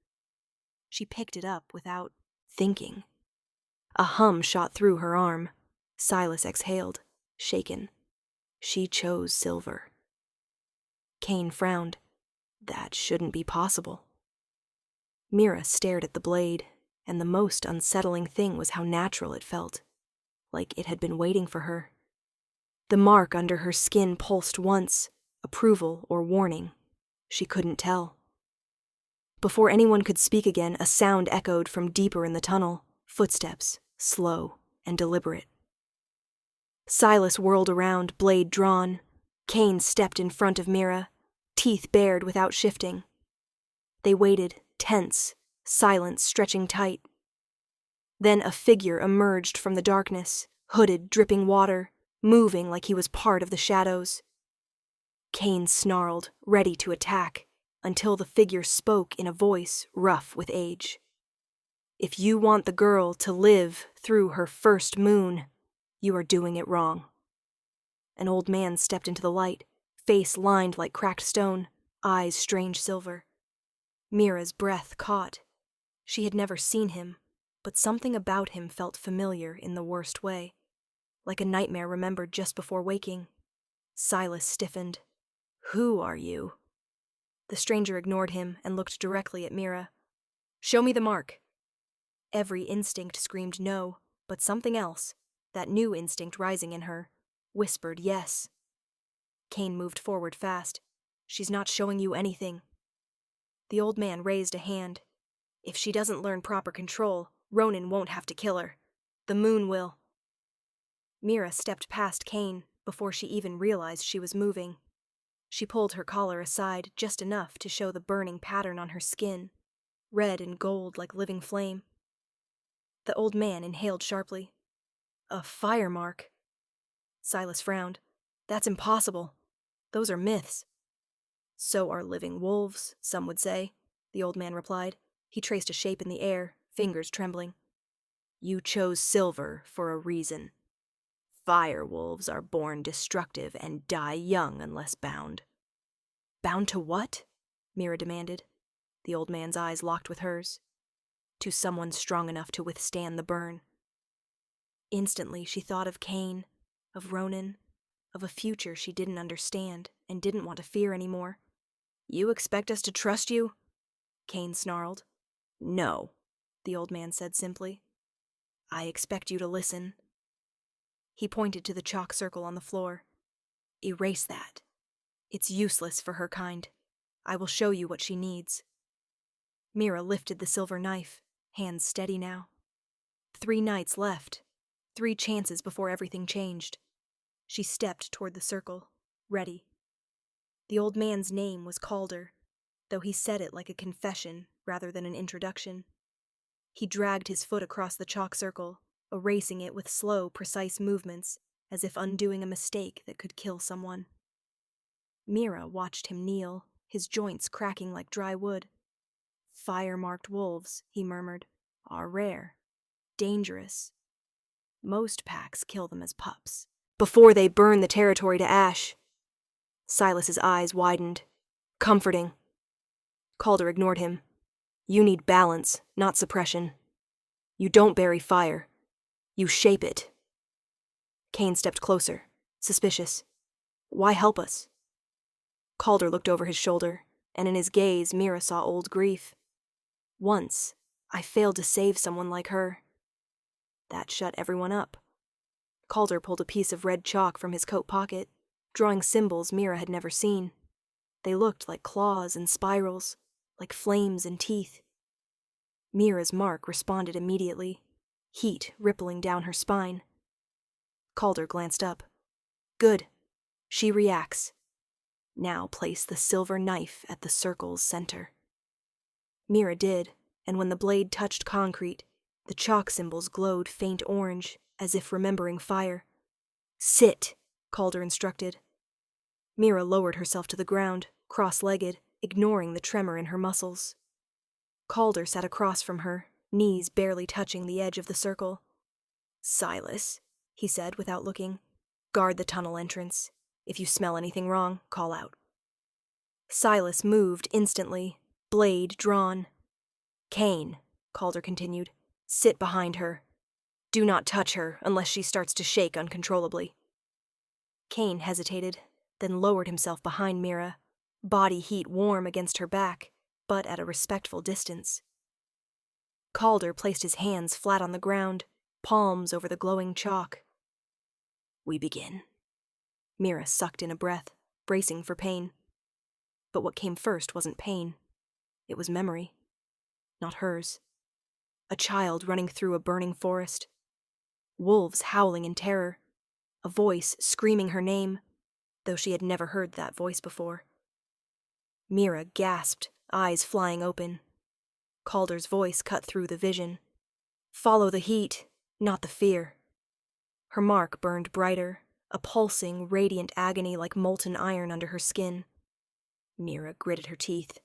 A: She picked it up without thinking. A hum shot through her arm. Silas exhaled, shaken. She chose silver. Kane frowned. That shouldn't be possible. Mira stared at the blade, and the most unsettling thing was how natural it felt, like it had been waiting for her. The mark under her skin pulsed once, approval or warning. She couldn't tell. Before anyone could speak again, a sound echoed from deeper in the tunnel, footsteps, slow and deliberate. Silas whirled around, blade drawn. Kane stepped in front of Mira, teeth bared without shifting. They waited, tense, silence stretching tight. Then a figure emerged from the darkness, hooded, dripping water, moving like he was part of the shadows. Cain snarled, ready to attack, until the figure spoke in a voice rough with age. If you want the girl to live through her first moon, you are doing it wrong. An old man stepped into the light, face lined like cracked stone, eyes strange silver. Mira's breath caught. She had never seen him, but something about him felt familiar in the worst way, like a nightmare remembered just before waking. Silas stiffened. Who are you? The stranger ignored him and looked directly at Mira. Show me the mark. Every instinct screamed no, but something else, that new instinct rising in her, whispered yes. Cain moved forward fast. She's not showing you anything. The old man raised a hand. If she doesn't learn proper control, Ronan won't have to kill her. The moon will. Mira stepped past Cain before she even realized she was moving. She pulled her collar aside just enough to show the burning pattern on her skin, red and gold like living flame. The old man inhaled sharply. A fire mark. Silas frowned. That's impossible. Those are myths. So are living wolves, some would say, the old man replied. He traced a shape in the air, fingers trembling. You chose silver for a reason. Fire wolves are born destructive and die young unless bound. Bound to what? Mira demanded. The old man's eyes locked with hers. To someone strong enough to withstand the burn. Instantly she thought of Cain, of Ronan, of a future she didn't understand and didn't want to fear anymore. You expect us to trust you? Cain snarled. No, the old man said simply. I expect you to listen. He pointed to the chalk circle on the floor. Erase that. It's useless for her kind. I will show you what she needs. Mira lifted the silver knife, hands steady now. 3 nights left. 3 chances before everything changed. She stepped toward the circle, ready. The old man's name was Calder, though he said it like a confession rather than an introduction. He dragged his foot across the chalk circle, erasing it with slow, precise movements, as if undoing a mistake that could kill someone. Mira watched him kneel, his joints cracking like dry wood. Fire-marked wolves, he murmured, are rare, dangerous. Most packs kill them as pups, before they burn the territory to ash. Silas's eyes widened. Comforting. Calder ignored him. You need balance, not suppression. You don't bury fire. You shape it. Cain stepped closer, suspicious. Why help us? Calder looked over his shoulder, and in his gaze Mira saw old grief. Once, I failed to save someone like her. That shut everyone up. Calder pulled a piece of red chalk from his coat pocket, drawing symbols Mira had never seen. They looked like claws and spirals, like flames and teeth. Mira's mark responded immediately, heat rippling down her spine. Calder glanced up. Good. She reacts. Now place the silver knife at the circle's center. Mira did, and when the blade touched concrete, the chalk symbols glowed faint orange, as if remembering fire. Sit, Calder instructed. Mira lowered herself to the ground, cross-legged, ignoring the tremor in her muscles. Calder sat across from her, knees barely touching the edge of the circle. Silas, he said without looking, guard the tunnel entrance. If you smell anything wrong, call out. Silas moved instantly, blade drawn. Cain, Calder continued, sit behind her. Do not touch her unless she starts to shake uncontrollably. Cain hesitated, then lowered himself behind Mira, body heat warm against her back, but at a respectful distance. Calder placed his hands flat on the ground, palms over the glowing chalk. We begin. Mira sucked in a breath, bracing for pain. But what came first wasn't pain. It was memory. Not hers. A child running through a burning forest. Wolves howling in terror. A voice screaming her name, though she had never heard that voice before. Mira gasped, eyes flying open. Calder's voice cut through the vision. Follow the heat, not the fear. Her mark burned brighter, a pulsing, radiant agony like molten iron under her skin. Mira gritted her teeth.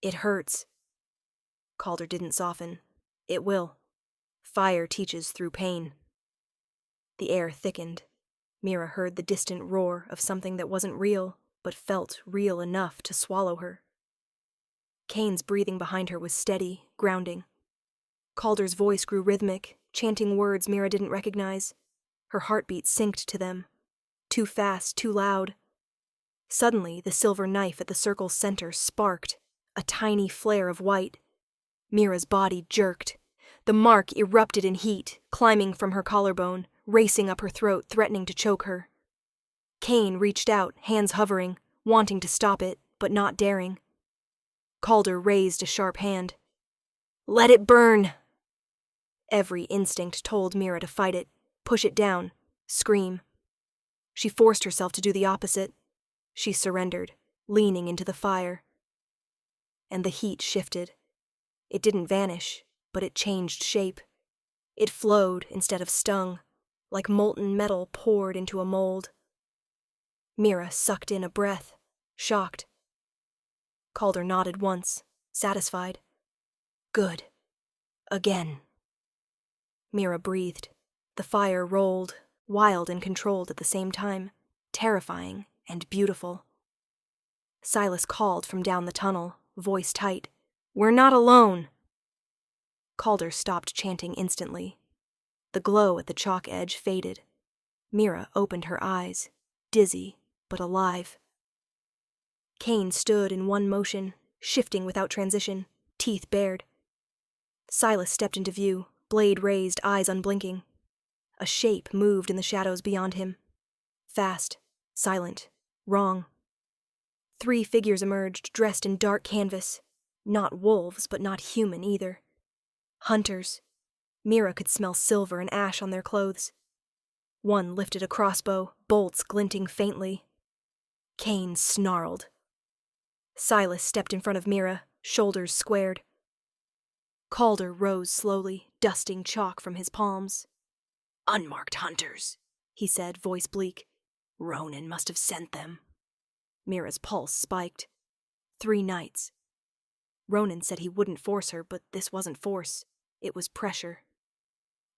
A: It hurts. Calder didn't soften. It will. Fire teaches through pain. The air thickened. Mira heard the distant roar of something that wasn't real, but felt real enough to swallow her. Kane's breathing behind her was steady, grounding. Calder's voice grew rhythmic, chanting words Mira didn't recognize. Her heartbeat synced to them. Too fast, too loud. Suddenly, the silver knife at the circle's center sparked, a tiny flare of white. Mira's body jerked. The mark erupted in heat, climbing from her collarbone, racing up her throat, threatening to choke her. Kane reached out, hands hovering, wanting to stop it, but not daring. Calder raised a sharp hand. "Let it burn!" Every instinct told Mira to fight it, push it down, scream. She forced herself to do the opposite. She surrendered, leaning into the fire. And the heat shifted. It didn't vanish, but it changed shape. It flowed instead of stung, like molten metal poured into a mold. Mira sucked in a breath, shocked. Calder nodded once, satisfied. Good. Again. Mira breathed. The fire rolled, wild and controlled at the same time, terrifying and beautiful. Silas called from down the tunnel, voice tight. "We're not alone!" Calder stopped chanting instantly. The glow at the chalk edge faded. Mira opened her eyes, dizzy but alive. Kane stood in one motion, shifting without transition, teeth bared. Silas stepped into view, blade raised, eyes unblinking. A shape moved in the shadows beyond him. Fast, silent, wrong. 3 figures emerged, dressed in dark canvas. Not wolves, but not human either. Hunters. Mira could smell silver and ash on their clothes. One lifted a crossbow, bolts glinting faintly. Kane snarled. Silas stepped in front of Mira, shoulders squared. Calder rose slowly, dusting chalk from his palms. "Unmarked hunters," he said, voice bleak. "Ronan must have sent them." Mira's pulse spiked. 3 nights. Ronan said he wouldn't force her, but this wasn't force. It was pressure.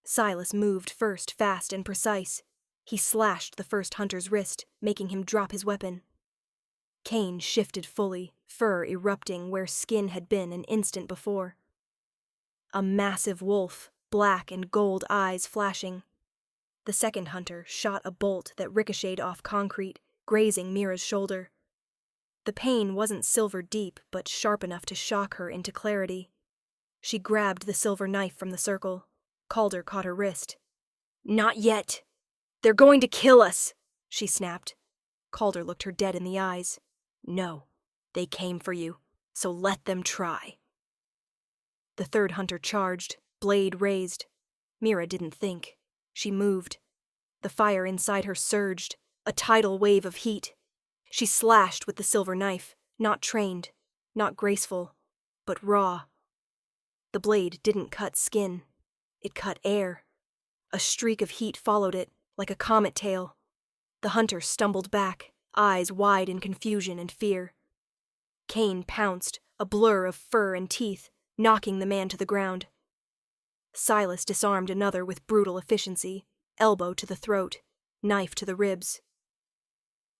A: Silas moved first, fast and precise. He slashed the first hunter's wrist, making him drop his weapon. Kane shifted fully, fur erupting where skin had been an instant before. A massive wolf, black and gold eyes flashing. The second hunter shot a bolt that ricocheted off concrete, grazing Mira's shoulder. The pain wasn't silver deep, but sharp enough to shock her into clarity. She grabbed the silver knife from the circle. Calder caught her wrist. "Not yet! They're going to kill us!" she snapped. Calder looked her dead in the eyes. "No, they came for you, so let them try." The third hunter charged, blade raised. Mira didn't think. She moved. The fire inside her surged, a tidal wave of heat. She slashed with the silver knife, not trained, not graceful, but raw. The blade didn't cut skin. It cut air. A streak of heat followed it, like a comet tail. The hunter stumbled back, eyes wide in confusion and fear. Kane pounced, a blur of fur and teeth, knocking the man to the ground. Silas disarmed another with brutal efficiency, elbow to the throat, knife to the ribs.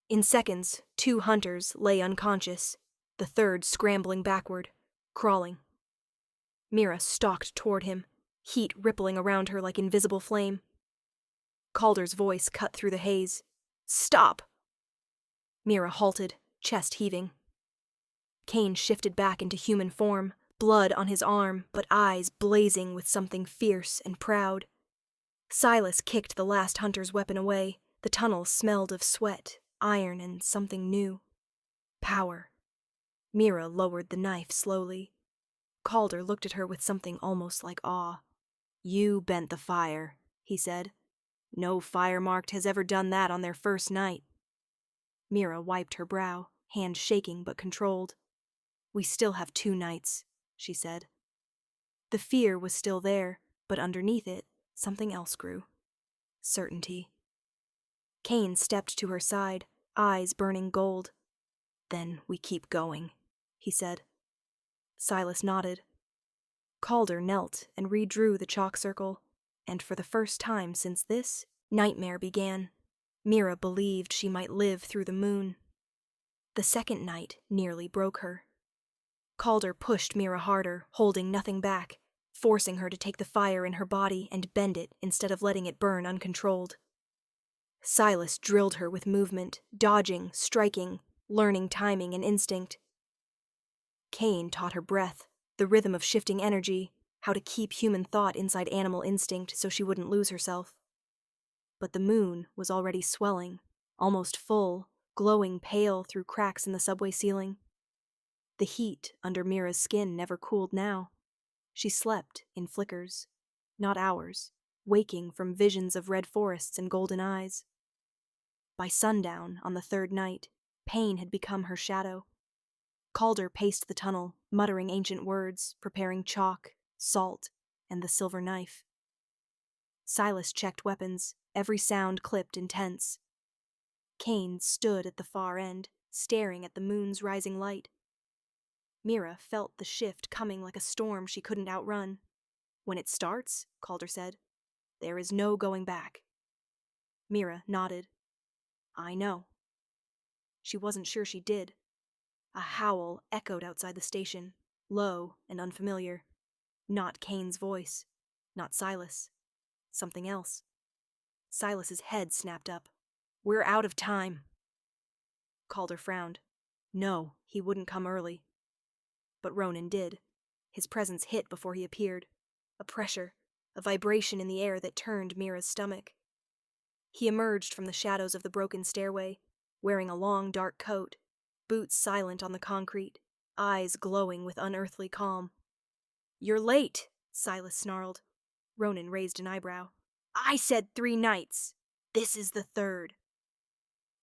A: In seconds, 2 hunters lay unconscious, the third scrambling backward, crawling. Mira stalked toward him, heat rippling around her like invisible flame. Calder's voice cut through the haze. "Stop!" Mira halted, chest heaving. Kane shifted back into human form, blood on his arm, but eyes blazing with something fierce and proud. Silas kicked the last hunter's weapon away. The tunnel smelled of sweat, iron, and something new. Power. Mira lowered the knife slowly. Calder looked at her with something almost like awe. "You bent the fire," he said. "No fire-marked has ever done that on their first night." Mira wiped her brow, hand shaking but controlled. "We still have 2 nights," she said. The fear was still there, but underneath it, something else grew. Certainty. Kane stepped to her side, eyes burning gold. "Then we keep going," he said. Silas nodded. Calder knelt and redrew the chalk circle, and for the first time since this nightmare began, Mira believed she might live through the moon. The second night nearly broke her. Calder pushed Mira harder, holding nothing back, forcing her to take the fire in her body and bend it instead of letting it burn uncontrolled. Silas drilled her with movement, dodging, striking, learning timing and instinct. Kane taught her breath, the rhythm of shifting energy, how to keep human thought inside animal instinct so she wouldn't lose herself. But the moon was already swelling, almost full, glowing pale through cracks in the subway ceiling. The heat under Mira's skin never cooled now. She slept in flickers, not hours, waking from visions of red forests and golden eyes. By sundown on the third night, pain had become her shadow. Calder paced the tunnel, muttering ancient words, preparing chalk, salt, and the silver knife. Silas checked weapons, every sound clipped intense. Kane stood at the far end, staring at the moon's rising light. Mira felt the shift coming like a storm she couldn't outrun. "When it starts," Calder said, "there is no going back." Mira nodded. "I know." She wasn't sure she did. A howl echoed outside the station, low and unfamiliar. Not Kane's voice. Not Silas. Something else. Silas's head snapped up. "We're out of time." Calder frowned. No, he wouldn't come early. But Ronan did. His presence hit before he appeared. A pressure, a vibration in the air that turned Mira's stomach. He emerged from the shadows of the broken stairway, wearing a long dark coat, boots silent on the concrete, eyes glowing with unearthly calm. "You're late," Silas snarled. Ronan raised an eyebrow. "I said 3 nights. This is the third."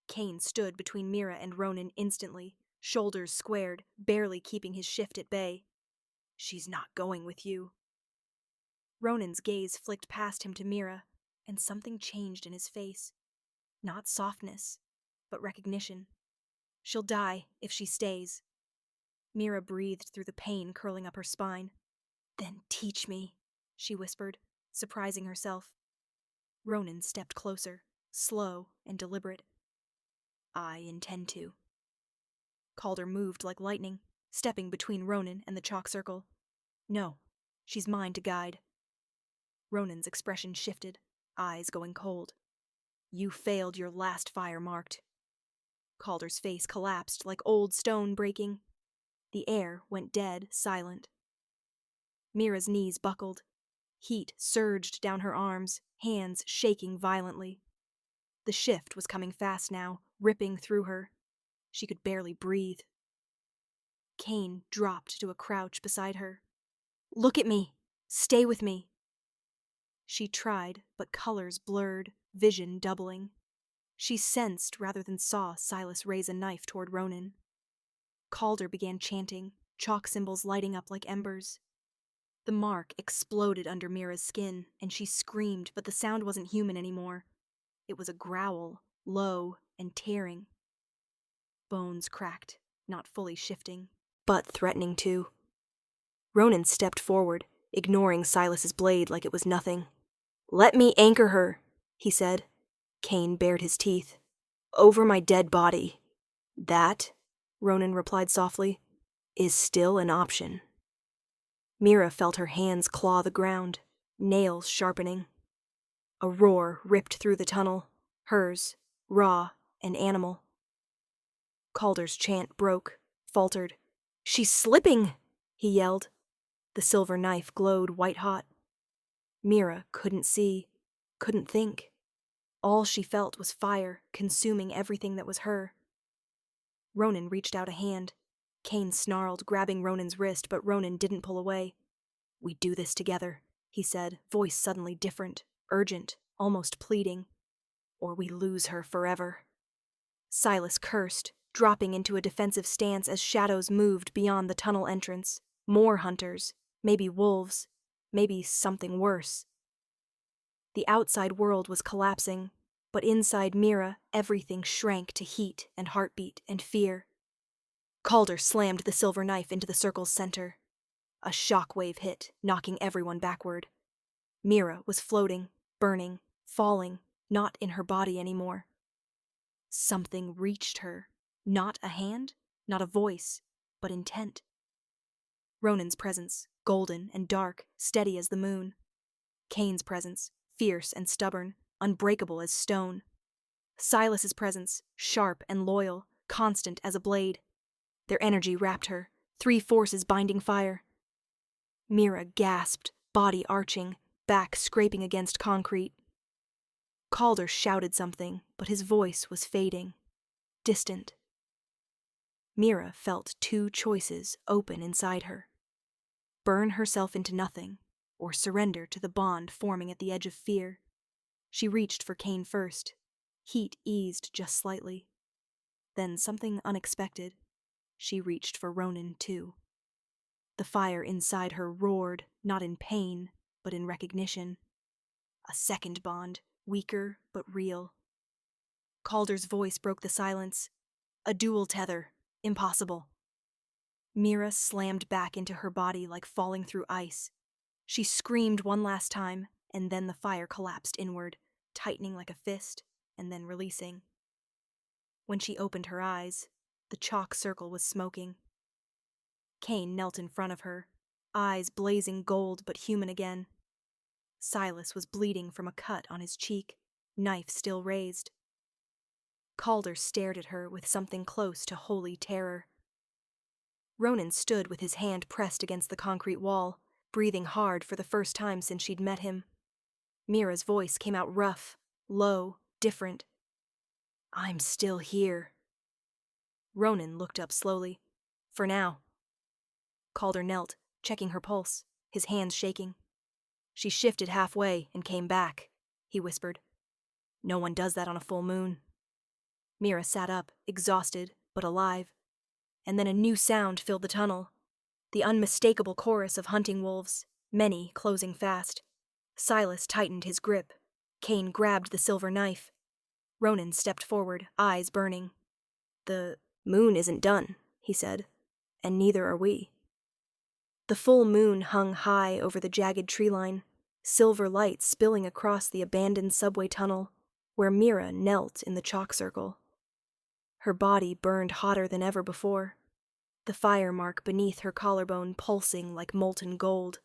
A: Kane stood between Mira and Ronan instantly, shoulders squared, barely keeping his shift at bay. "She's not going with you." Ronan's gaze flicked past him to Mira, and something changed in his face. Not softness, but recognition. "She'll die if she stays." Mira breathed through the pain curling up her spine. "Then teach me," she whispered, surprising herself. Ronan stepped closer, slow and deliberate. "I intend to." Calder moved like lightning, stepping between Ronan and the chalk circle. "No, she's mine to guide." Ronan's expression shifted, eyes going cold. "You failed your last fire marked." Calder's face collapsed like old stone breaking. The air went dead, silent. Mira's knees buckled. Heat surged down her arms, hands shaking violently. The shift was coming fast now, ripping through her. She could barely breathe. Kane dropped to a crouch beside her. "Look at me! Stay with me!" She tried, but colors blurred, vision doubling. She sensed rather than saw Silas raise a knife toward Ronan. Calder began chanting, chalk symbols lighting up like embers. The mark exploded under Mira's skin, and she screamed, but the sound wasn't human anymore. It was a growl, low and tearing. Bones cracked, not fully shifting, but threatening to. Ronan stepped forward, ignoring Silas's blade like it was nothing. "Let me anchor her," he said. Kane bared his teeth. "Over my dead body." "That," Ronan replied softly, "is still an option." Mira felt her hands claw the ground, nails sharpening. A roar ripped through the tunnel, hers, raw and animal. Calder's chant broke, faltered. "She's slipping!" he yelled. The silver knife glowed white-hot. Mira couldn't see, couldn't think. All she felt was fire, consuming everything that was her. Ronan reached out a hand. Kane snarled, grabbing Ronan's wrist, but Ronan didn't pull away. "We do this together," he said, voice suddenly different, urgent, almost pleading. "Or we lose her forever." Silas cursed, dropping into a defensive stance as shadows moved beyond the tunnel entrance. More hunters, maybe wolves, maybe something worse. The outside world was collapsing, But inside Mira, everything shrank to heat and heartbeat and fear. Calder slammed the silver knife into the circle's center. A shockwave hit, knocking everyone backward. Mira was floating, burning, falling, not in her body anymore. Something reached her. Not a hand, not a voice, but intent. Ronan's presence, golden and dark, steady as the moon. Cain's presence, fierce and stubborn, unbreakable as stone. Silas's presence, sharp and loyal, constant as a blade. Their energy wrapped her, three forces binding fire. Mira gasped, body arching, back scraping against concrete. Calder shouted something, but his voice was fading, distant. Mira felt two choices open inside her. Burn herself into nothing, or surrender to the bond forming at the edge of fear. She reached for Cain first. Heat eased just slightly. Then something unexpected. She reached for Ronan too. The fire inside her roared, not in pain, but in recognition. A second bond, weaker but real. Calder's voice broke the silence. A dual tether. Impossible. Mira slammed back into her body like falling through ice. She screamed one last time, and then the fire collapsed inward, tightening like a fist, and then releasing. When she opened her eyes, the chalk circle was smoking. Cain knelt in front of her, eyes blazing gold but human again. Silas was bleeding from a cut on his cheek, knife still raised. Calder stared at her with something close to holy terror. Ronan stood with his hand pressed against the concrete wall, breathing hard for the first time since she'd met him. Mira's voice came out rough, low, different. "I'm still here." Ronan looked up slowly. "For now." Calder knelt, checking her pulse, his hands shaking. "She shifted halfway and came back," he whispered. "No one does that on a full moon." Mira sat up, exhausted, but alive. And then a new sound filled the tunnel. The unmistakable chorus of hunting wolves, many closing fast. Silas tightened his grip. Cain grabbed the silver knife. Ronan stepped forward, eyes burning. "The moon isn't done," he said, "and neither are we." The full moon hung high over the jagged tree line, silver light spilling across the abandoned subway tunnel, where Mira knelt in the chalk circle. Her body burned hotter than ever before, the fire mark beneath her collarbone pulsing like molten gold.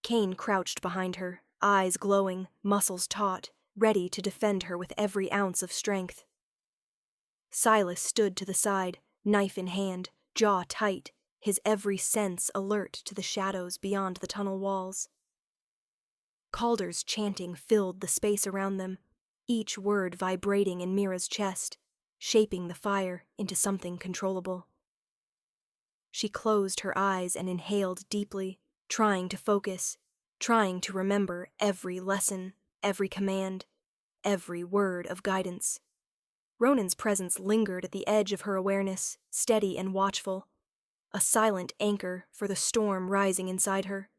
A: Cain crouched behind her, eyes glowing, muscles taut, ready to defend her with every ounce of strength. Silas stood to the side, knife in hand, jaw tight, his every sense alert to the shadows beyond the tunnel walls. Calder's chanting filled the space around them, each word vibrating in Mira's chest, shaping the fire into something controllable. She closed her eyes and inhaled deeply, trying to focus, trying to remember every lesson, every command, every word of guidance. Ronan's presence lingered at the edge of her awareness, steady and watchful, a silent anchor for the storm rising inside her.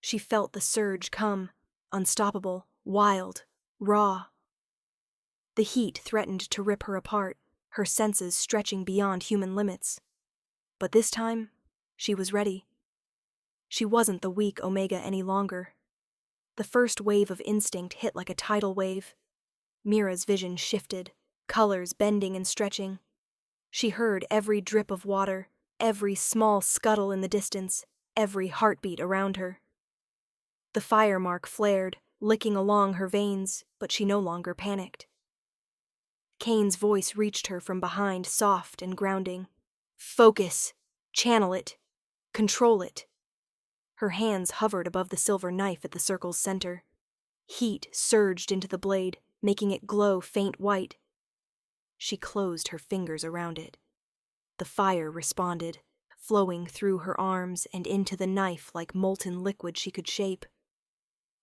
A: She felt the surge come, unstoppable, wild, raw. The heat threatened to rip her apart, her senses stretching beyond human limits. But this time, she was ready. She wasn't the weak Omega any longer. The first wave of instinct hit like a tidal wave. Mira's vision shifted, colors bending and stretching. She heard every drip of water, every small scuttle in the distance, every heartbeat around her. The fire mark flared, licking along her veins, but she no longer panicked. Cain's voice reached her from behind, soft and grounding. "Focus! Channel it! Control it!" Her hands hovered above the silver knife at the circle's center. Heat surged into the blade, making it glow faint white. She closed her fingers around it. The fire responded, flowing through her arms and into the knife like molten liquid she could shape.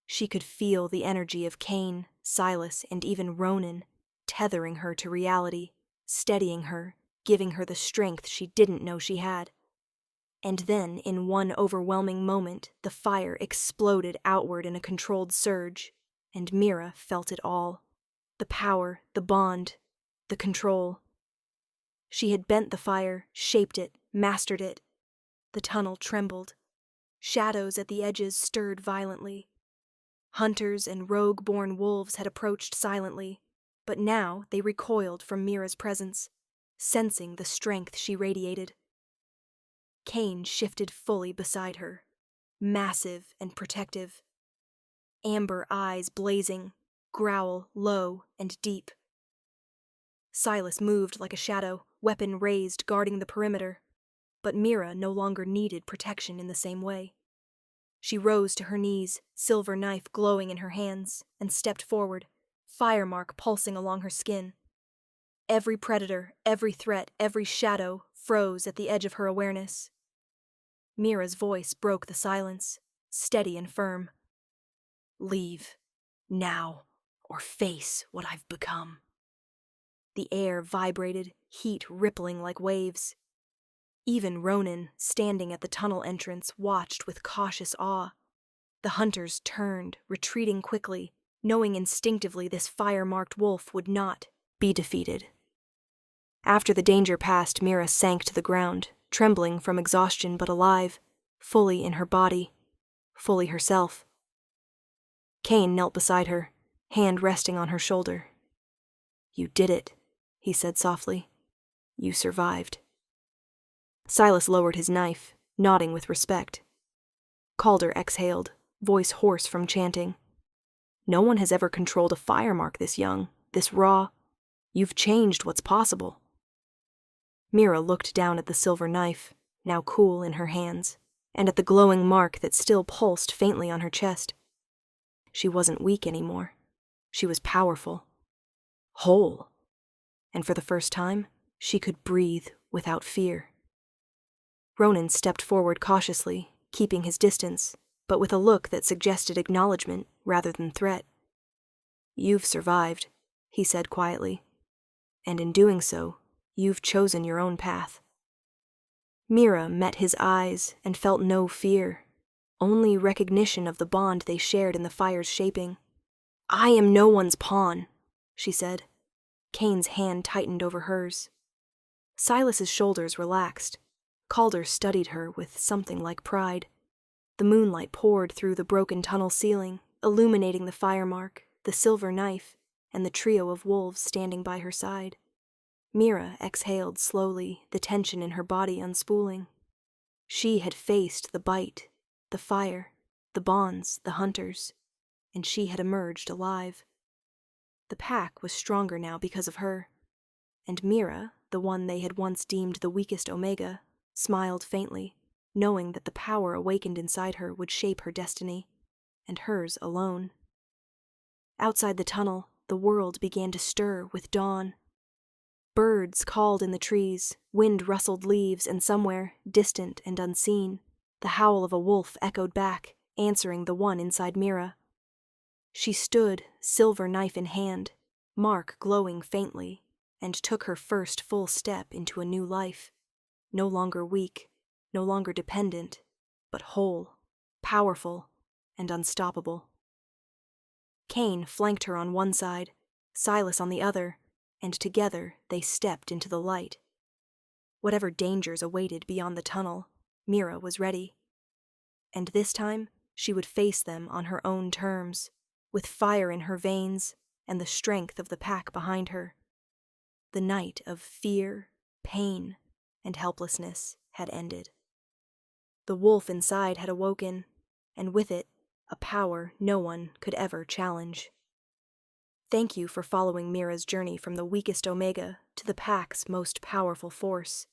A: She could feel the energy of Cain, Silas, and even Ronan, tethering her to reality, steadying her, giving her the strength she didn't know she had. And then, in one overwhelming moment, the fire exploded outward in a controlled surge, and Mira felt it all. The power, the bond, the control. She had bent the fire, shaped it, mastered it. The tunnel trembled. Shadows at the edges stirred violently. Hunters and rogue-born wolves had approached silently, but now they recoiled from Mira's presence, sensing the strength she radiated. Cain shifted fully beside her, massive and protective. Amber eyes blazing, growl low and deep. Silas moved like a shadow, weapon raised, guarding the perimeter. But Mira no longer needed protection in the same way. She rose to her knees, silver knife glowing in her hands, and stepped forward, fire mark pulsing along her skin. Every predator, every threat, every shadow froze at the edge of her awareness. Mira's voice broke the silence, steady and firm. Leave, now, or face what I've become. The air vibrated, heat rippling like waves. Even Ronan, standing at the tunnel entrance, watched with cautious awe. The hunters turned, retreating quickly, knowing instinctively this fire-marked wolf would not be defeated. After the danger passed, Mira sank to the ground, trembling from exhaustion but alive, fully in her body, fully herself. Cain knelt beside her, hand resting on her shoulder. "You did it," he said softly. "You survived." Silas lowered his knife, nodding with respect. Calder exhaled, voice hoarse from chanting. "No one has ever controlled a fire mark this young, this raw. You've changed what's possible." Mira looked down at the silver knife, now cool in her hands, and at the glowing mark that still pulsed faintly on her chest. She wasn't weak anymore. She was powerful. Whole. And for the first time, she could breathe without fear. Ronan stepped forward cautiously, keeping his distance, but with a look that suggested acknowledgement rather than threat. "You've survived," he said quietly. "And in doing so, you've chosen your own path." Mira met his eyes and felt no fear, only recognition of the bond they shared in the fire's shaping. "I am no one's pawn," she said. Cain's hand tightened over hers. Silas's shoulders relaxed. Calder studied her with something like pride. The moonlight poured through the broken tunnel ceiling, illuminating the fire mark, the silver knife, and the trio of wolves standing by her side. Mira exhaled slowly, the tension in her body unspooling. She had faced the bite, the fire, the bonds, the hunters, and she had emerged alive. The pack was stronger now because of her, and Mira, the one they had once deemed the weakest Omega, smiled faintly, knowing that the power awakened inside her would shape her destiny, and hers alone. Outside the tunnel, the world began to stir with dawn. Birds called in the trees, wind rustled leaves, and somewhere, distant and unseen, the howl of a wolf echoed back, answering the one inside Mira. She stood, silver knife in hand, mark glowing faintly, and took her first full step into a new life. No longer weak, no longer dependent, but whole, powerful, and unstoppable. Cain flanked her on one side, Silas on the other, and together they stepped into the light. Whatever dangers awaited beyond the tunnel, Mira was ready. And this time, she would face them on her own terms, with fire in her veins and the strength of the pack behind her. The night of fear, pain, and helplessness had ended. The wolf inside had awoken, and with it, a power no one could ever challenge. Thank you for following Mira's journey from the weakest Omega to the pack's most powerful force.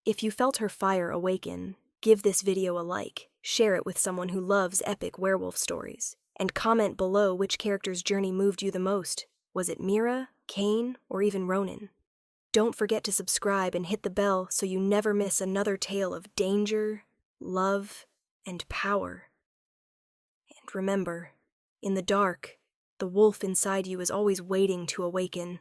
A: If you felt her fire awaken, give this video a like, share it with someone who loves epic werewolf stories, and comment below which character's journey moved you the most. Was it Mira, Cain, or even Ronan? Don't forget to subscribe and hit the bell so you never miss another tale of danger, love, and power. And remember, in the dark, the wolf inside you is always waiting to awaken.